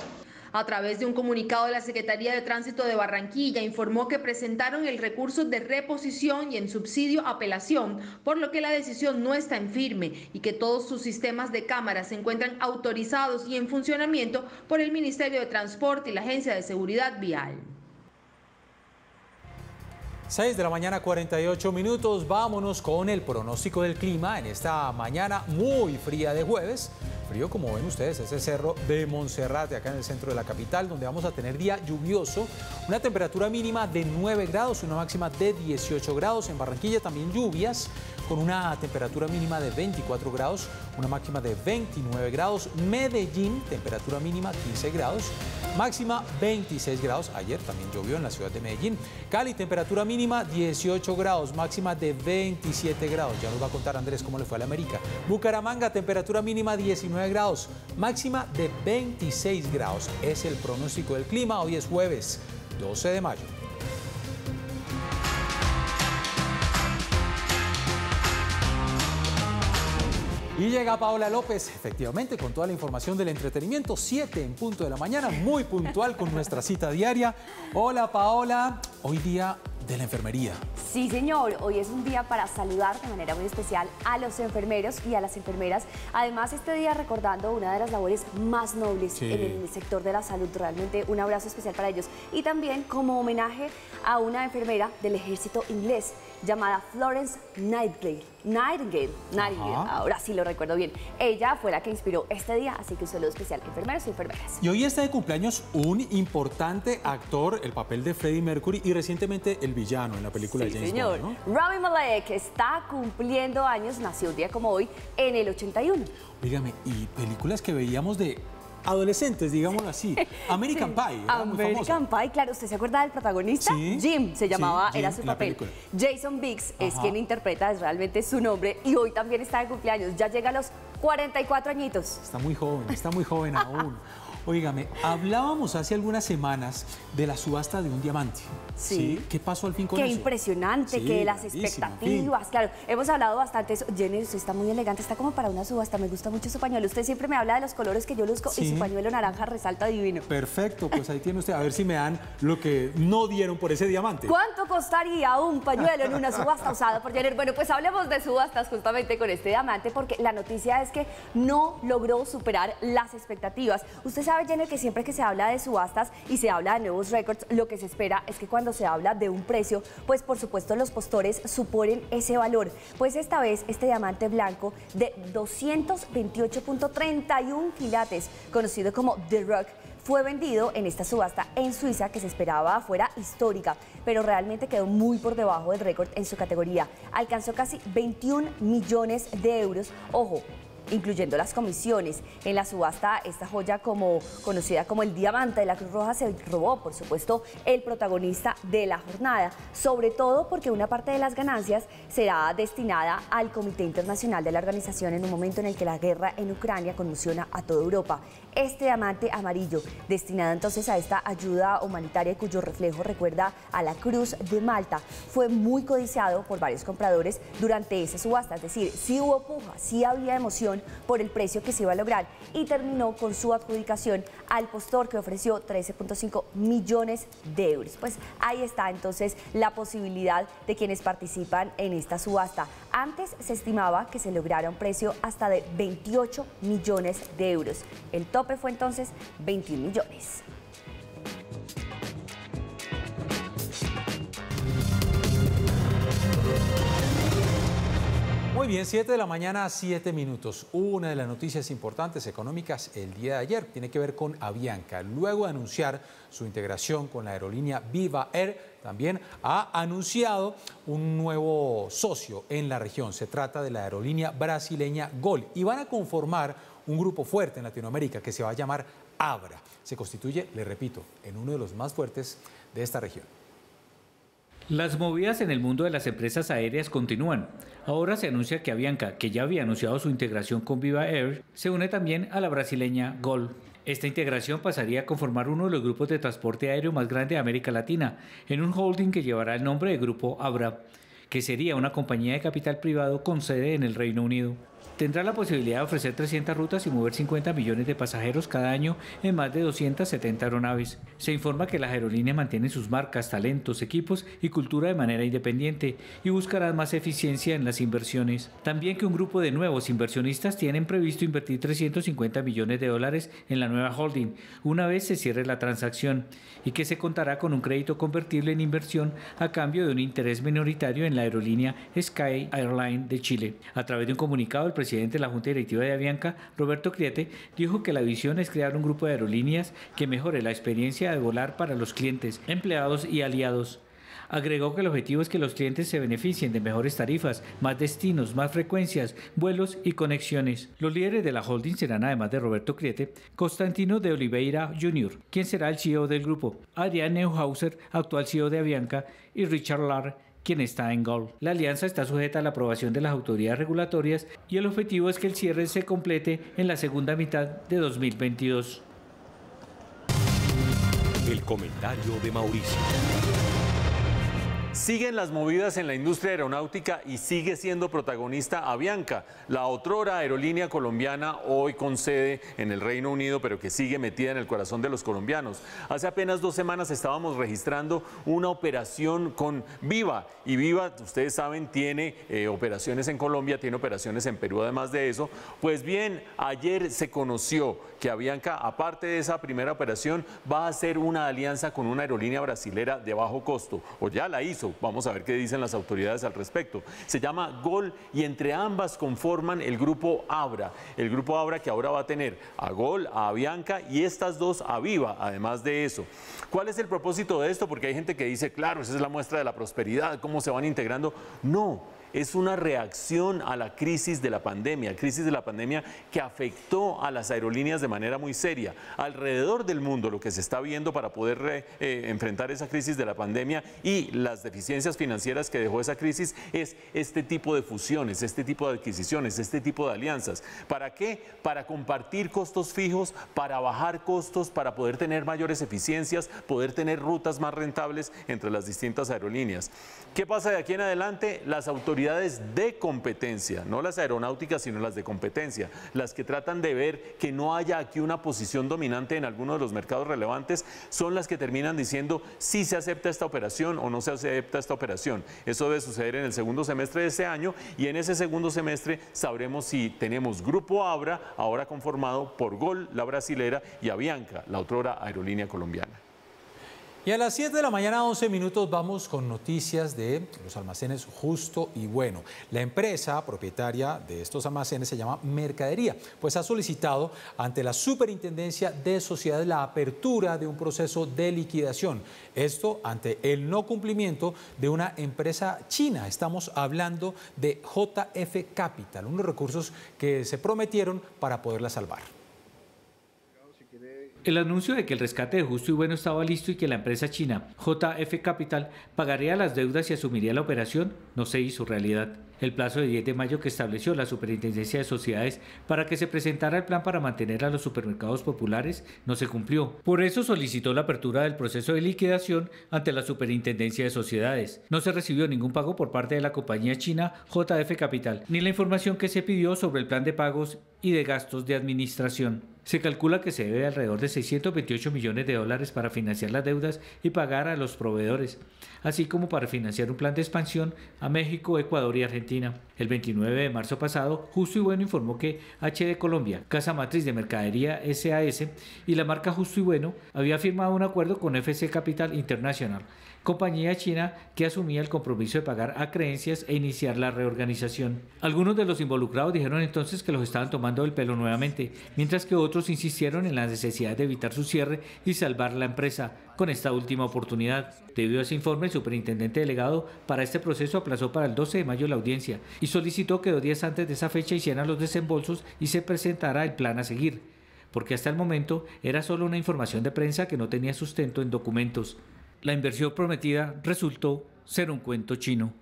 A través de un comunicado de la Secretaría de Tránsito de Barranquilla informó que presentaron el recurso de reposición y en subsidio apelación, por lo que la decisión no está en firme y que todos sus sistemas de cámaras se encuentran autorizados y en funcionamiento por el Ministerio de Transporte y la Agencia de Seguridad Vial. 6 de la mañana, 48 minutos. Vámonos con el pronóstico del clima en esta mañana muy fría de jueves. Frío, como ven ustedes, ese cerro de Monserrate, acá en el centro de la capital, donde vamos a tener día lluvioso, una temperatura mínima de 9 grados, una máxima de 18 grados. En Barranquilla también lluvias, con una temperatura mínima de 24 grados, una máxima de 29 grados. Medellín, temperatura mínima 15 grados, máxima 26 grados. Ayer también llovió en la ciudad de Medellín. Cali, temperatura mínima 18 grados, máxima de 27 grados. Ya nos va a contar Andrés cómo le fue a la América. Bucaramanga, temperatura mínima 19 grados, máxima de 26 grados. Es el pronóstico del clima. Hoy es jueves 12 de mayo. Y llega Paola López, efectivamente, con toda la información del entretenimiento, 7 en punto de la mañana, muy puntual con nuestra cita diaria. Hola Paola, hoy día de la enfermería. Sí, señor, hoy es un día para saludar de manera muy especial a los enfermeros y a las enfermeras. Además, este día recordando una de las labores más nobles en el sector de la salud. Realmente un abrazo especial para ellos. Y también como homenaje a una enfermera del ejército inglés llamada Florence Nightingale. Ahora sí lo recuerdo bien. Ella fue la que inspiró este día, así que un saludo especial a enfermeros y enfermeras. Y hoy está de cumpleaños un importante actor, el papel de Freddie Mercury y recientemente el villano en la película de James Bond, ¿no? Rami Malek está cumpliendo años, nació un día como hoy, en el 81. Dígame, y películas que veíamos de adolescentes, digámoslo así. American Pie. American Pie, claro. ¿Usted se acuerda del protagonista? Sí. Jim se llamaba, Jim, era su papel. Jason Biggs es quien interpreta, es realmente su nombre, y hoy también está de cumpleaños. Ya llega a los 44 añitos. Está muy joven aún. Óigame, hablábamos hace algunas semanas de la subasta de un diamante. Sí. ¿Qué pasó al fin con eso? Qué impresionante, que las expectativas. Claro, hemos hablado bastante de eso. Jenny, usted está muy elegante, está como para una subasta. Me gusta mucho su pañuelo. Usted siempre me habla de los colores que yo luzco y su pañuelo naranja resalta divino. Perfecto, pues ahí tiene usted. A ver si me dan lo que no dieron por ese diamante. ¿Cuánto costaría un pañuelo en una subasta usada por Jenny? Bueno, pues hablemos de subastas justamente con este diamante, porque la noticia es que no logró superar las expectativas. Usted sabe, Jenner, que siempre que se habla de subastas y se habla de nuevos récords, lo que se espera es que cuando se habla de un precio, pues por supuesto los postores suponen ese valor. Pues esta vez este diamante blanco de 228.31 quilates, conocido como The Rock, fue vendido en esta subasta en Suiza, que se esperaba fuera histórica, pero realmente quedó muy por debajo del récord en su categoría. Alcanzó casi 21 millones de euros. Ojo, incluyendo las comisiones. En la subasta, esta joya conocida como el diamante de la Cruz Roja se robó, por supuesto, el protagonista de la jornada, sobre todo porque una parte de las ganancias será destinada al Comité Internacional de la Organización en un momento en el que la guerra en Ucrania conmociona a toda Europa. Este diamante amarillo, destinado entonces a esta ayuda humanitaria cuyo reflejo recuerda a la Cruz de Malta, fue muy codiciado por varios compradores durante esa subasta. Es decir, sí hubo puja, sí había emoción por el precio que se iba a lograr, y terminó con su adjudicación al postor, que ofreció 13.5 millones de euros. Pues ahí está entonces la posibilidad de quienes participan en esta subasta. Antes se estimaba que se lograra un precio hasta de 28 millones de euros. El tope fue entonces 21 millones. Muy bien, 7 de la mañana, 7 minutos. Una de las noticias importantes económicas el día de ayer tiene que ver con Avianca. Luego de anunciar su integración con la aerolínea Viva Air, también ha anunciado un nuevo socio en la región. Se trata de la aerolínea brasileña Gol y van a conformar un grupo fuerte en Latinoamérica que se va a llamar Abra. Se constituye, le repito, en uno de los más fuertes de esta región. Las movidas en el mundo de las empresas aéreas continúan. Ahora se anuncia que Avianca, que ya había anunciado su integración con Viva Air, se une también a la brasileña Gol. Esta integración pasaría a conformar uno de los grupos de transporte aéreo más grande de América Latina, en un holding que llevará el nombre de Grupo Abra, que sería una compañía de capital privado con sede en el Reino Unido. Tendrá la posibilidad de ofrecer 300 rutas y mover 50 millones de pasajeros cada año en más de 270 aeronaves. Se informa que las aerolíneas mantienen sus marcas, talentos, equipos y cultura de manera independiente y buscarán más eficiencia en las inversiones. También que un grupo de nuevos inversionistas tienen previsto invertir 350 millones de dólares en la nueva holding una vez se cierre la transacción y que se contará con un crédito convertible en inversión a cambio de un interés minoritario en la aerolínea Sky Airline de Chile. A través de un comunicado, el presidente de la Junta Directiva de Avianca, Roberto Criete, dijo que la visión es crear un grupo de aerolíneas que mejore la experiencia de volar para los clientes, empleados y aliados. Agregó que el objetivo es que los clientes se beneficien de mejores tarifas, más destinos, más frecuencias, vuelos y conexiones. Los líderes de la holding serán, además de Roberto Criete, Constantino de Oliveira Jr., quien será el CEO del grupo, Adrián Neuhauser, actual CEO de Avianca, y Richard Lar, quien está en Gol. La alianza está sujeta a la aprobación de las autoridades regulatorias y el objetivo es que el cierre se complete en la segunda mitad de 2022. El comentario de Mauricio. Siguen las movidas en la industria aeronáutica y sigue siendo protagonista Avianca, la otrora aerolínea colombiana hoy con sede en el Reino Unido, pero que sigue metida en el corazón de los colombianos. Hace apenas 2 semanas estábamos registrando una operación con Viva, y Viva, ustedes saben, tiene operaciones en Colombia, tiene operaciones en Perú además de eso. Pues bien, ayer se conoció que Avianca, aparte de esa primera operación, va a hacer una alianza con una aerolínea brasilera de bajo costo, o ya la hizo. Vamos a ver qué dicen las autoridades al respecto. Se llama Gol y entre ambas conforman el grupo Abra. El grupo Abra que ahora va a tener a Gol, a Avianca y estas dos a Viva, además de eso. ¿Cuál es el propósito de esto? Porque hay gente que dice, claro, esa es la muestra de la prosperidad, cómo se van integrando. No. Es una reacción a la crisis de la pandemia que afectó a las aerolíneas de manera muy seria. Alrededor del mundo lo que se está viendo para poder enfrentar esa crisis de la pandemia y las deficiencias financieras que dejó esa crisis es este tipo de fusiones, este tipo de adquisiciones, este tipo de alianzas. ¿Para qué? Para compartir costos fijos, para bajar costos, para poder tener mayores eficiencias, poder tener rutas más rentables entre las distintas aerolíneas. ¿Qué pasa de aquí en adelante? Las autoridades de competencia, no las aeronáuticas, sino las de competencia, las que tratan de ver que no haya aquí una posición dominante en alguno de los mercados relevantes, son las que terminan diciendo si se acepta esta operación o no se acepta esta operación. Eso debe suceder en el segundo semestre de este año y en ese segundo semestre sabremos si tenemos Grupo Abra, ahora conformado por Gol, la brasilera, y Avianca, la otrora aerolínea colombiana. Y a las 7 de la mañana, 11 minutos, vamos con noticias de los almacenes Justo y Bueno. La empresa propietaria de estos almacenes se llama Mercadería, pues ha solicitado ante la Superintendencia de Sociedades la apertura de un proceso de liquidación. Esto ante el no cumplimiento de una empresa china. Estamos hablando de JF Capital, unos recursos que se prometieron para poderla salvar. El anuncio de que el rescate de Justo y Bueno estaba listo y que la empresa china JF Capital pagaría las deudas y asumiría la operación no se hizo realidad. El plazo de 10 de mayo que estableció la Superintendencia de Sociedades para que se presentara el plan para mantener a los supermercados populares no se cumplió. Por eso solicitó la apertura del proceso de liquidación ante la Superintendencia de Sociedades. No se recibió ningún pago por parte de la compañía china JF Capital, ni la información que se pidió sobre el plan de pagos y de gastos de administración. Se calcula que se debe alrededor de 628 millones de dólares para financiar las deudas y pagar a los proveedores, así como para financiar un plan de expansión a México, Ecuador y Argentina. El 29 de marzo pasado, Justo y Bueno informó que HD Colombia, casa matriz de Mercadería SAS, y la marca Justo y Bueno había firmado un acuerdo con FC Capital International, compañía china que asumía el compromiso de pagar a creencias e iniciar la reorganización. Algunos de los involucrados dijeron entonces que los estaban tomando el pelo nuevamente, mientras que otros insistieron en la necesidad de evitar su cierre y salvar la empresa con esta última oportunidad. Debido a ese informe, el superintendente delegado para este proceso aplazó para el 12 de mayo la audiencia y solicitó que 2 días antes de esa fecha hicieran los desembolsos y se presentara el plan a seguir, porque hasta el momento era solo una información de prensa que no tenía sustento en documentos. La inversión prometida resultó ser un cuento chino.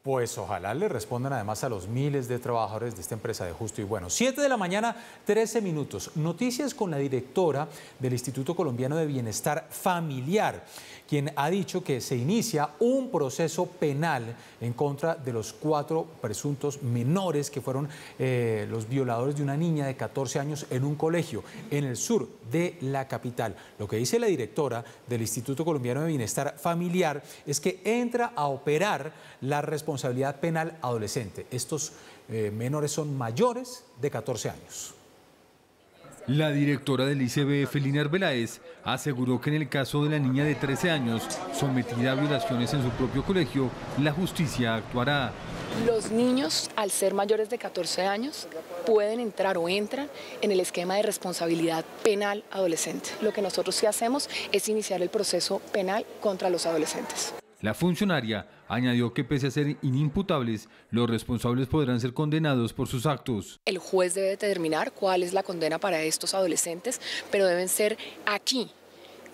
Pues ojalá le respondan además a los miles de trabajadores de esta empresa de Justo y Bueno. 7 de la mañana, 13 minutos. Noticias con la directora del Instituto Colombiano de Bienestar Familiar, quien ha dicho que se inicia un proceso penal en contra de los 4 presuntos menores que fueron los violadores de una niña de 14 años en un colegio en el sur de la capital. Lo que dice la directora del Instituto Colombiano de Bienestar Familiar es que entra a operar la responsabilidad penal adolescente. Estos menores son mayores de 14 años. La directora del ICBF, Lina Arbeláez, aseguró que en el caso de la niña de 13 años, sometida a violaciones en su propio colegio, la justicia actuará. Los niños, al ser mayores de 14 años, pueden entrar o entran en el esquema de responsabilidad penal adolescente. Lo que nosotros sí hacemos es iniciar el proceso penal contra los adolescentes. La funcionaria añadió que pese a ser inimputables, los responsables podrán ser condenados por sus actos. El juez debe determinar cuál es la condena para estos adolescentes, pero deben ser aquí,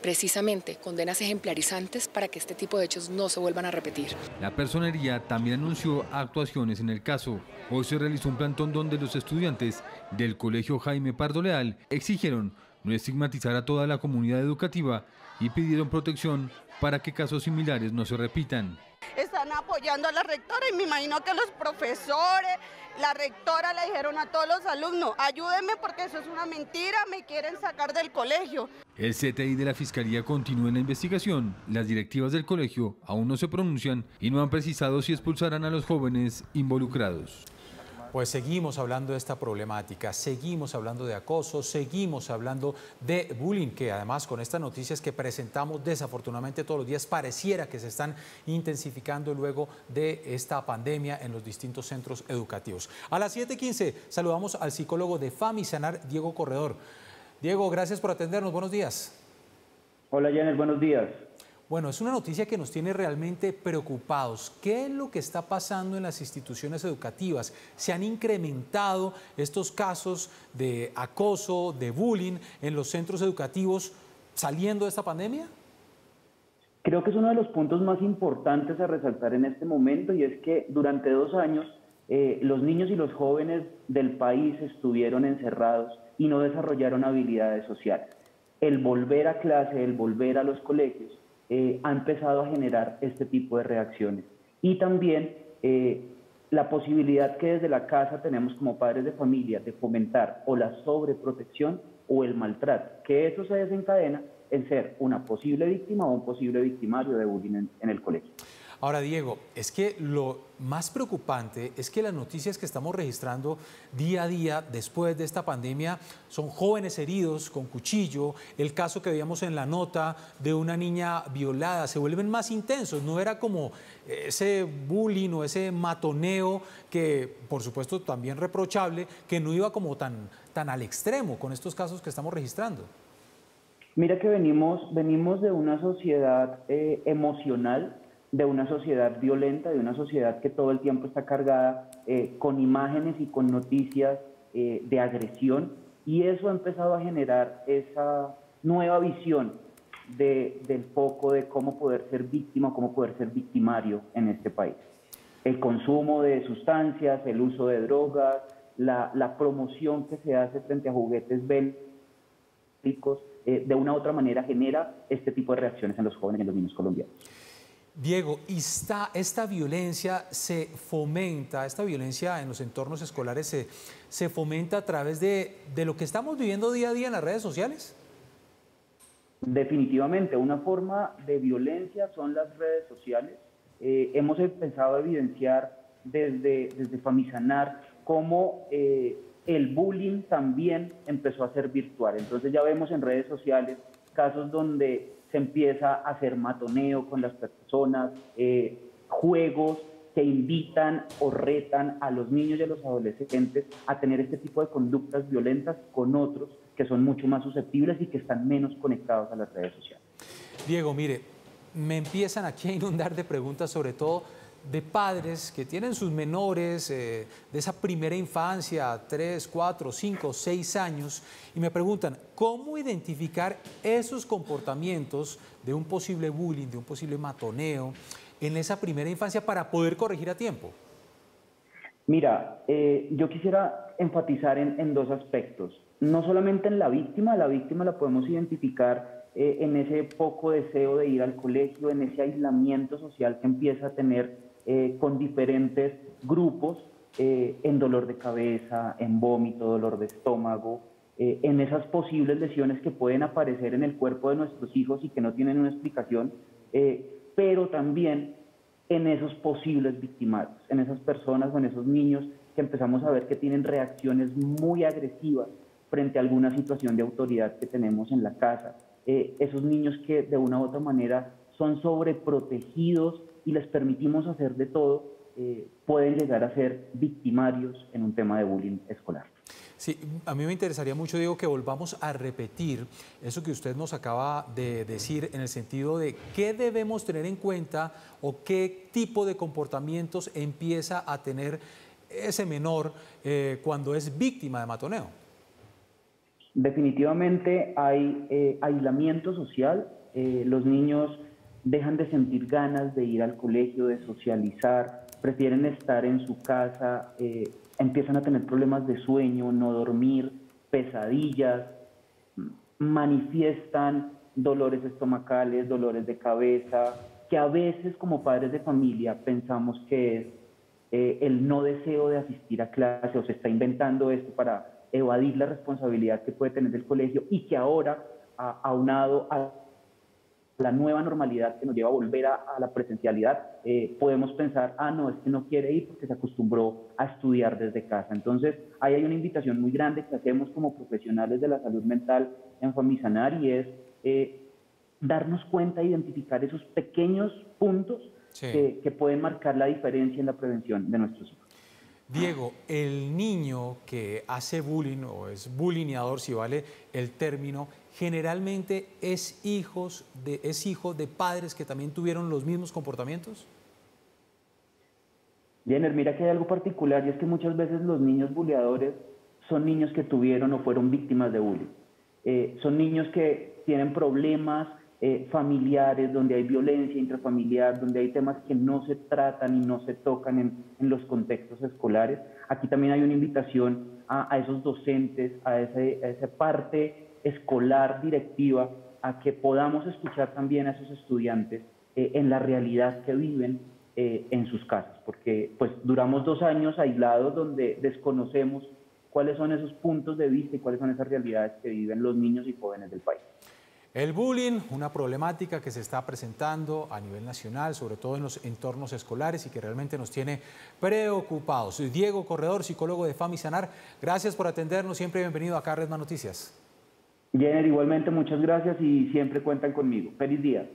precisamente, condenas ejemplarizantes para que este tipo de hechos no se vuelvan a repetir. La personería también anunció actuaciones en el caso. Hoy se realizó un plantón donde los estudiantes del Colegio Jaime Pardo Leal exigieron no estigmatizar a toda la comunidad educativa y pidieron protección para que casos similares no se repitan. Están apoyando a la rectora y me imagino que los profesores, la rectora le dijeron a todos los alumnos, ayúdenme porque eso es una mentira, me quieren sacar del colegio. El CTI de la Fiscalía continúa en la investigación. Las directivas del colegio aún no se pronuncian y no han precisado si expulsarán a los jóvenes involucrados. Pues seguimos hablando de esta problemática, seguimos hablando de acoso, seguimos hablando de bullying, que además con estas noticias que presentamos desafortunadamente todos los días pareciera que se están intensificando luego de esta pandemia en los distintos centros educativos. A las 7:15 saludamos al psicólogo de Famisanar, Diego Corredor. Diego, gracias por atendernos, buenos días. Hola Jenner, buenos días. Bueno, es una noticia que nos tiene realmente preocupados. ¿Qué es lo que está pasando en las instituciones educativas? ¿Se han incrementado estos casos de acoso, de bullying en los centros educativos saliendo de esta pandemia? Creo que es uno de los puntos más importantes a resaltar en este momento y es que durante 2 años los niños y los jóvenes del país estuvieron encerrados y no desarrollaron habilidades sociales. El volver a clase, el volver a los colegios, ha empezado a generar este tipo de reacciones. Y también la posibilidad que desde la casa tenemos como padres de familia de fomentar o la sobreprotección o el maltrato, que eso se desencadena en ser una posible víctima o un posible victimario de bullying en el colegio. Ahora, Diego, es que lo más preocupante es que las noticias que estamos registrando día a día después de esta pandemia son jóvenes heridos con cuchillo, el caso que veíamos en la nota de una niña violada, se vuelven más intensos, no era como ese bullying o ese matoneo que, por supuesto, también reprochable, que no iba como tan al extremo con estos casos que estamos registrando. Mira que venimos de una sociedad emocional, de una sociedad violenta, de una sociedad que todo el tiempo está cargada con imágenes y con noticias de agresión, y eso ha empezado a generar esa nueva visión del foco de cómo poder ser víctima, cómo poder ser victimario en este país. El consumo de sustancias, el uso de drogas, la promoción que se hace frente a juguetes bélicos, de una u otra manera genera este tipo de reacciones en los jóvenes y en los niños colombianos. Diego, esta violencia se fomenta, esta violencia en los entornos escolares se fomenta a través de lo que estamos viviendo día a día en las redes sociales. Definitivamente, una forma de violencia son las redes sociales. Hemos empezado a evidenciar desde Famisanar cómo el bullying también empezó a ser virtual. Entonces ya vemos en redes sociales casos donde se empieza a hacer matoneo con las personas, juegos que invitan o retan a los niños y a los adolescentes a tener este tipo de conductas violentas con otros que son mucho más susceptibles y que están menos conectados a las redes sociales. Diego, mire, me empiezan aquí a inundar de preguntas, sobre todo de padres que tienen sus menores de esa primera infancia, 3, 4, 5, 6 años, y me preguntan, ¿cómo identificar esos comportamientos de un posible bullying, de un posible matoneo? en esa primera infancia para poder corregir a tiempo? Mira, yo quisiera enfatizar en dos aspectos. No solamente en la víctima la podemos identificar en ese poco deseo de ir al colegio, en ese aislamiento social que empieza a tener con diferentes grupos, en dolor de cabeza, en vómito, dolor de estómago, en esas posibles lesiones que pueden aparecer en el cuerpo de nuestros hijos y que no tienen una explicación, pero también en esos posibles victimarios, en esas personas o en esos niños que empezamos a ver que tienen reacciones muy agresivas frente a alguna situación de autoridad que tenemos en la casa. Esos niños que de una u otra manera son sobreprotegidos y les permitimos hacer de todo, pueden llegar a ser victimarios en un tema de bullying escolar. Sí, a mí me interesaría mucho, Diego, que volvamos a repetir eso que usted nos acaba de decir en el sentido de qué debemos tener en cuenta o qué tipo de comportamientos empieza a tener ese menor cuando es víctima de matoneo. Definitivamente hay aislamiento social, los niños dejan de sentir ganas de ir al colegio, de socializar, prefieren estar en su casa, empiezan a tener problemas de sueño, no dormir, pesadillas, manifiestan dolores estomacales, dolores de cabeza, que a veces como padres de familia pensamos que es el no deseo de asistir a clase o se está inventando esto para evadir la responsabilidad que puede tener el colegio y que ahora, aunado a la nueva normalidad que nos lleva a volver a la presencialidad, podemos pensar, no, es que no quiere ir porque se acostumbró a estudiar desde casa. Entonces, ahí hay una invitación muy grande que hacemos como profesionales de la salud mental en Famisanar y es darnos cuenta, identificar esos pequeños puntos que pueden marcar la diferencia en la prevención de nuestros hijos. Diego, el niño que hace bullying o es bullyingador, si vale el término, generalmente es hijo de padres que también tuvieron los mismos comportamientos. Jenner, mira que hay algo particular y es que muchas veces los niños bulleadores son niños que tuvieron o fueron víctimas de bullying. Son niños que tienen problemas familiares, donde hay violencia intrafamiliar, donde hay temas que no se tratan y no se tocan en los contextos escolares. Aquí también hay una invitación a esos docentes, a esa parte escolar directiva, a que podamos escuchar también a esos estudiantes en la realidad que viven en sus casas, porque pues duramos 2 años aislados donde desconocemos cuáles son esos puntos de vista y cuáles son esas realidades que viven los niños y jóvenes del país. El bullying, una problemática que se está presentando a nivel nacional, sobre todo en los entornos escolares y que realmente nos tiene preocupados. Soy Diego Corredor, psicólogo de Famisanar. Gracias por atendernos, siempre bienvenido acá a Red Más Noticias. Jenner, igualmente muchas gracias y siempre cuentan conmigo. Feliz día.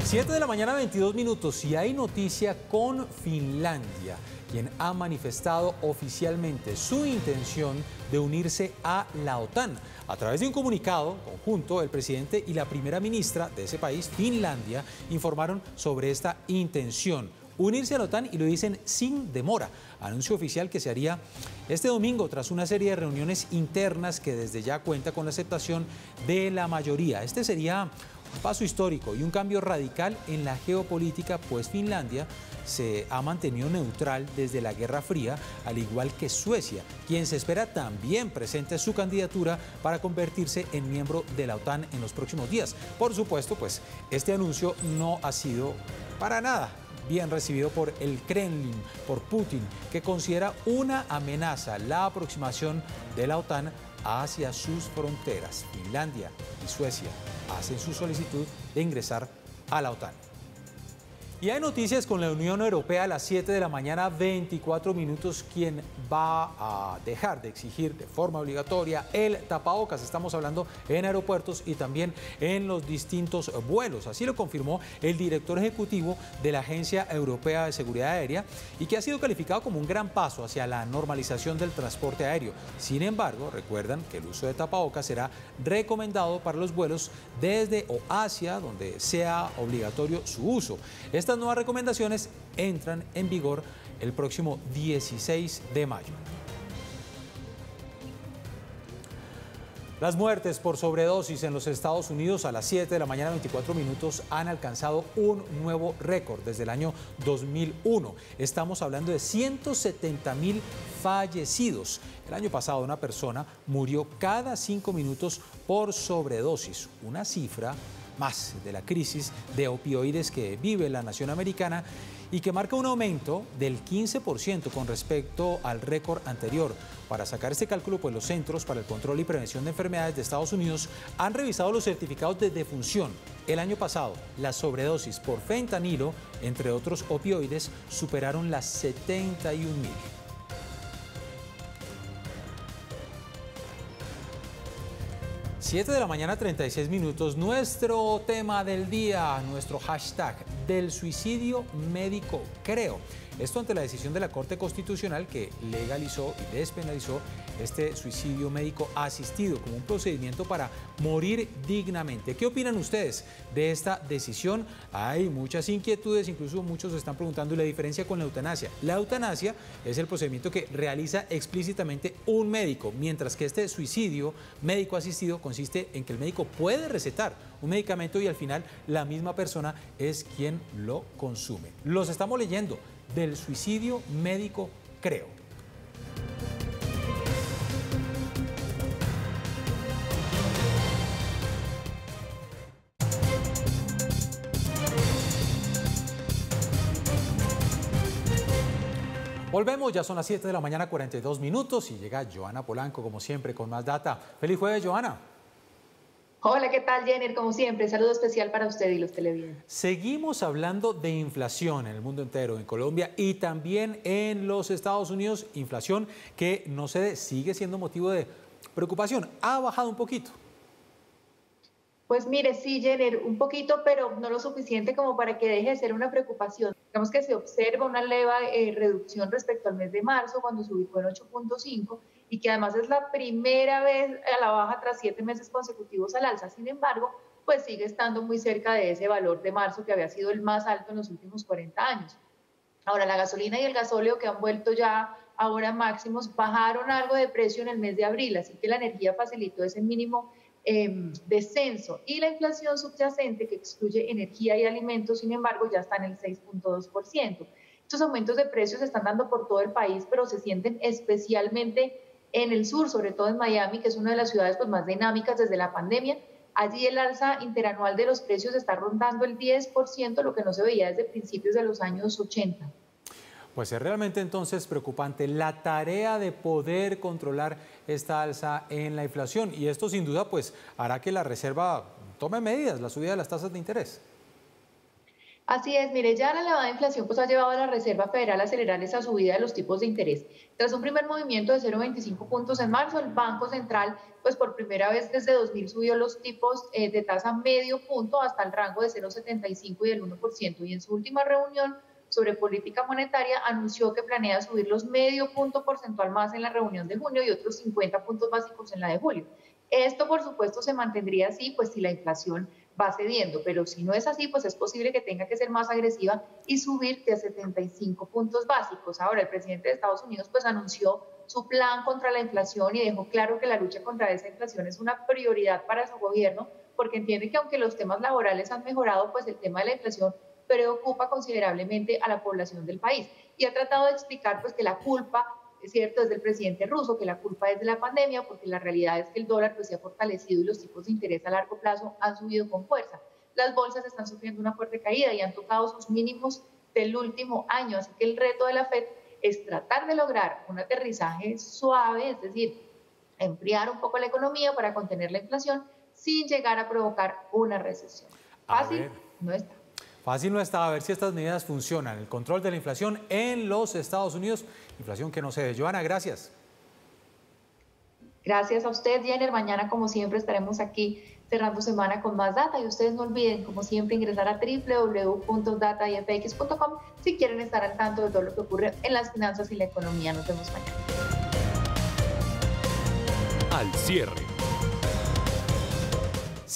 Siete de la mañana, 22 minutos, y hay noticia con Finlandia, quien ha manifestado oficialmente su intención de unirse a la OTAN. A través de un comunicado conjunto, el presidente y la primera ministra de ese país, Finlandia, informaron sobre esta intención. Unirse a la OTAN, y lo dicen sin demora. Anuncio oficial que se haría este domingo tras una serie de reuniones internas que desde ya cuenta con la aceptación de la mayoría. Este sería un paso histórico y un cambio radical en la geopolítica, pues Finlandia se ha mantenido neutral desde la Guerra Fría, al igual que Suecia, quien se espera también presente su candidatura para convertirse en miembro de la OTAN en los próximos días. Por supuesto, pues este anuncio no ha sido para nada bien recibido por el Kremlin, por Putin, que considera una amenaza la aproximación de la OTAN hacia sus fronteras. Finlandia y Suecia hacen su solicitud de ingresar a la OTAN. Y hay noticias con la Unión Europea a las 7 de la mañana, 24 minutos, quien va a dejar de exigir de forma obligatoria el tapabocas. Estamos hablando en aeropuertos y también en los distintos vuelos. Así lo confirmó el director ejecutivo de la Agencia Europea de Seguridad Aérea y que ha sido calificado como un gran paso hacia la normalización del transporte aéreo. Sin embargo, recuerdan que el uso de tapabocas será recomendado para los vuelos desde o hacia donde sea obligatorio su uso. Estas nuevas recomendaciones entran en vigor el próximo 16 de mayo. Las muertes por sobredosis en los Estados Unidos a las 7 de la mañana 24 minutos han alcanzado un nuevo récord desde el año 2001. Estamos hablando de 170.000 fallecidos. El año pasado una persona murió cada 5 minutos por sobredosis, una cifra más de la crisis de opioides que vive la nación americana y que marca un aumento del 15% con respecto al récord anterior. Para sacar este cálculo, pues los Centros para el Control y Prevención de Enfermedades de Estados Unidos han revisado los certificados de defunción. El año pasado, las sobredosis por fentanilo, entre otros opioides, superaron las 71.000. 7 de la mañana, 36 minutos. Nuestro tema del día, nuestro hashtag del suicidio médico creo. Esto ante la decisión de la Corte Constitucional que legalizó y despenalizó este suicidio médico asistido como un procedimiento para morir dignamente. ¿Qué opinan ustedes de esta decisión? Hay muchas inquietudes, incluso muchos están preguntando la diferencia con la eutanasia. La eutanasia es el procedimiento que realiza explícitamente un médico, mientras que este suicidio médico asistido consiste en que el médico puede recetar un medicamento y al final la misma persona es quien lo consume. Los estamos leyendo. Del suicidio médico creo. Volvemos, ya son las 7 de la mañana, 42 minutos y llega Joana Polanco, como siempre, con más data. Feliz jueves, Joana. Hola, ¿qué tal, Jenner? Como siempre, saludo especial para usted y los televidentes. Seguimos hablando de inflación en el mundo entero, en Colombia y también en los Estados Unidos. Inflación que no cede, sigue siendo motivo de preocupación. Ha bajado un poquito. Pues mire, sí, Jenner, un poquito, pero no lo suficiente como para que deje de ser una preocupación. Digamos que se observa una leve reducción respecto al mes de marzo, cuando se ubicó en 8.5, y que además es la primera vez a la baja tras 7 meses consecutivos al alza. Sin embargo, pues sigue estando muy cerca de ese valor de marzo que había sido el más alto en los últimos 40 años. Ahora, la gasolina y el gasóleo, que han vuelto ya ahora máximos, bajaron algo de precio en el mes de abril, así que la energía facilitó ese mínimo descenso. Y la inflación subyacente, que excluye energía y alimentos, sin embargo, ya está en el 6.2%. Estos aumentos de precios se están dando por todo el país, pero se sienten especialmente en el sur, sobre todo en Miami, que es una de las ciudades pues, más dinámicas desde la pandemia. Allí el alza interanual de los precios está rondando el 10%, lo que no se veía desde principios de los años 80. Pues es realmente entonces preocupante la tarea de poder controlar esta alza en la inflación y esto sin duda pues hará que la Reserva tome medidas, la subida de las tasas de interés. Así es, mire, ya la elevada inflación pues ha llevado a la Reserva Federal a acelerar esa subida de los tipos de interés. Tras un primer movimiento de 0,25 puntos en marzo, el Banco Central pues por primera vez desde 2000 subió los tipos de tasa medio punto hasta el rango de 0,75 y del 1%. Y en su última reunión sobre política monetaria anunció que planea subir los medio punto porcentual más en la reunión de junio y otros 50 puntos básicos en la de julio. Esto, por supuesto, se mantendría así, pues si la inflación va cediendo, pero si no es así, pues es posible que tenga que ser más agresiva y subir de 75 puntos básicos. Ahora, el presidente de Estados Unidos pues anunció su plan contra la inflación y dejó claro que la lucha contra esa inflación es una prioridad para su gobierno, porque entiende que aunque los temas laborales han mejorado, pues el tema de la inflación preocupa considerablemente a la población del país. Y ha tratado de explicar pues que la culpa, es cierto, es del presidente ruso, que la culpa es de la pandemia, porque la realidad es que el dólar pues se ha fortalecido y los tipos de interés a largo plazo han subido con fuerza. Las bolsas están sufriendo una fuerte caída y han tocado sus mínimos del último año, así que el reto de la FED es tratar de lograr un aterrizaje suave, es decir, enfriar un poco la economía para contener la inflación sin llegar a provocar una recesión. Fácil no está. Fácil no está, a ver si estas medidas funcionan. El control de la inflación en los Estados Unidos, inflación que no cede. Joana, gracias. Gracias a usted, Jenner. Mañana, como siempre, estaremos aquí cerrando semana con más data. Y ustedes no olviden, como siempre, ingresar a www.datayfx.com si quieren estar al tanto de todo lo que ocurre en las finanzas y la economía. Nos vemos mañana. Al cierre.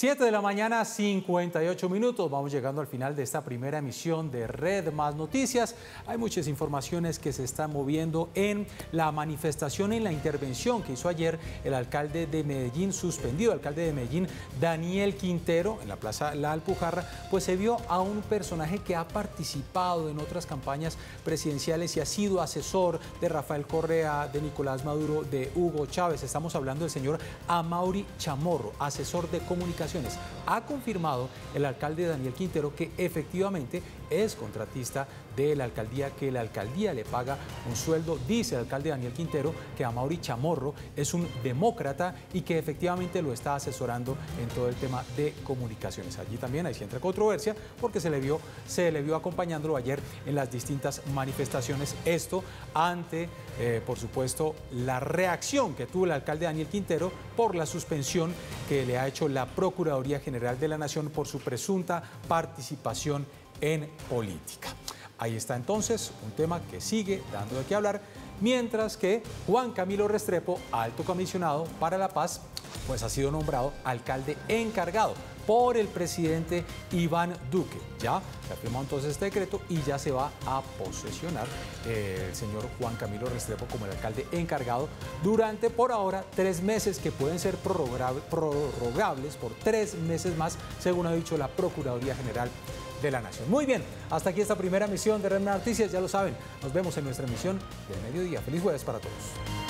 7 de la mañana, 58 minutos. Vamos llegando al final de esta primera emisión de Red Más Noticias. Hay muchas informaciones que se están moviendo en la manifestación, en la intervención que hizo ayer el alcalde de Medellín, suspendido, alcalde de Medellín, Daniel Quintero, en la Plaza La Alpujarra. Pues se vio a un personaje que ha participado en otras campañas presidenciales y ha sido asesor de Rafael Correa, de Nicolás Maduro, de Hugo Chávez. Estamos hablando del señor Amaury Chamorro, asesor de comunicaciones. Ha confirmado el alcalde Daniel Quintero que efectivamente es contratista de la alcaldía, que la alcaldía le paga un sueldo. Dice el alcalde Daniel Quintero que Amaury Chamorro es un demócrata y que efectivamente lo está asesorando en todo el tema de comunicaciones. Allí también hay cierta controversia porque se le vio acompañándolo ayer en las distintas manifestaciones. Esto ante, por supuesto, la reacción que tuvo el alcalde Daniel Quintero por la suspensión que le ha hecho la Procuraduría General de la Nación por su presunta participación en política. Ahí está entonces un tema que sigue dando de qué hablar, mientras que Juan Camilo Restrepo, alto comisionado para la paz, pues ha sido nombrado alcalde encargado por el presidente Iván Duque. Ya se ha firmado entonces este decreto y ya se va a posesionar el señor Juan Camilo Restrepo como el alcalde encargado durante, por ahora, 3 meses que pueden ser prorrogables por 3 meses más, según ha dicho la Procuraduría General de la Nación. Muy bien, hasta aquí esta primera emisión de Red Más Noticias, ya lo saben, nos vemos en nuestra emisión del mediodía. Feliz jueves para todos.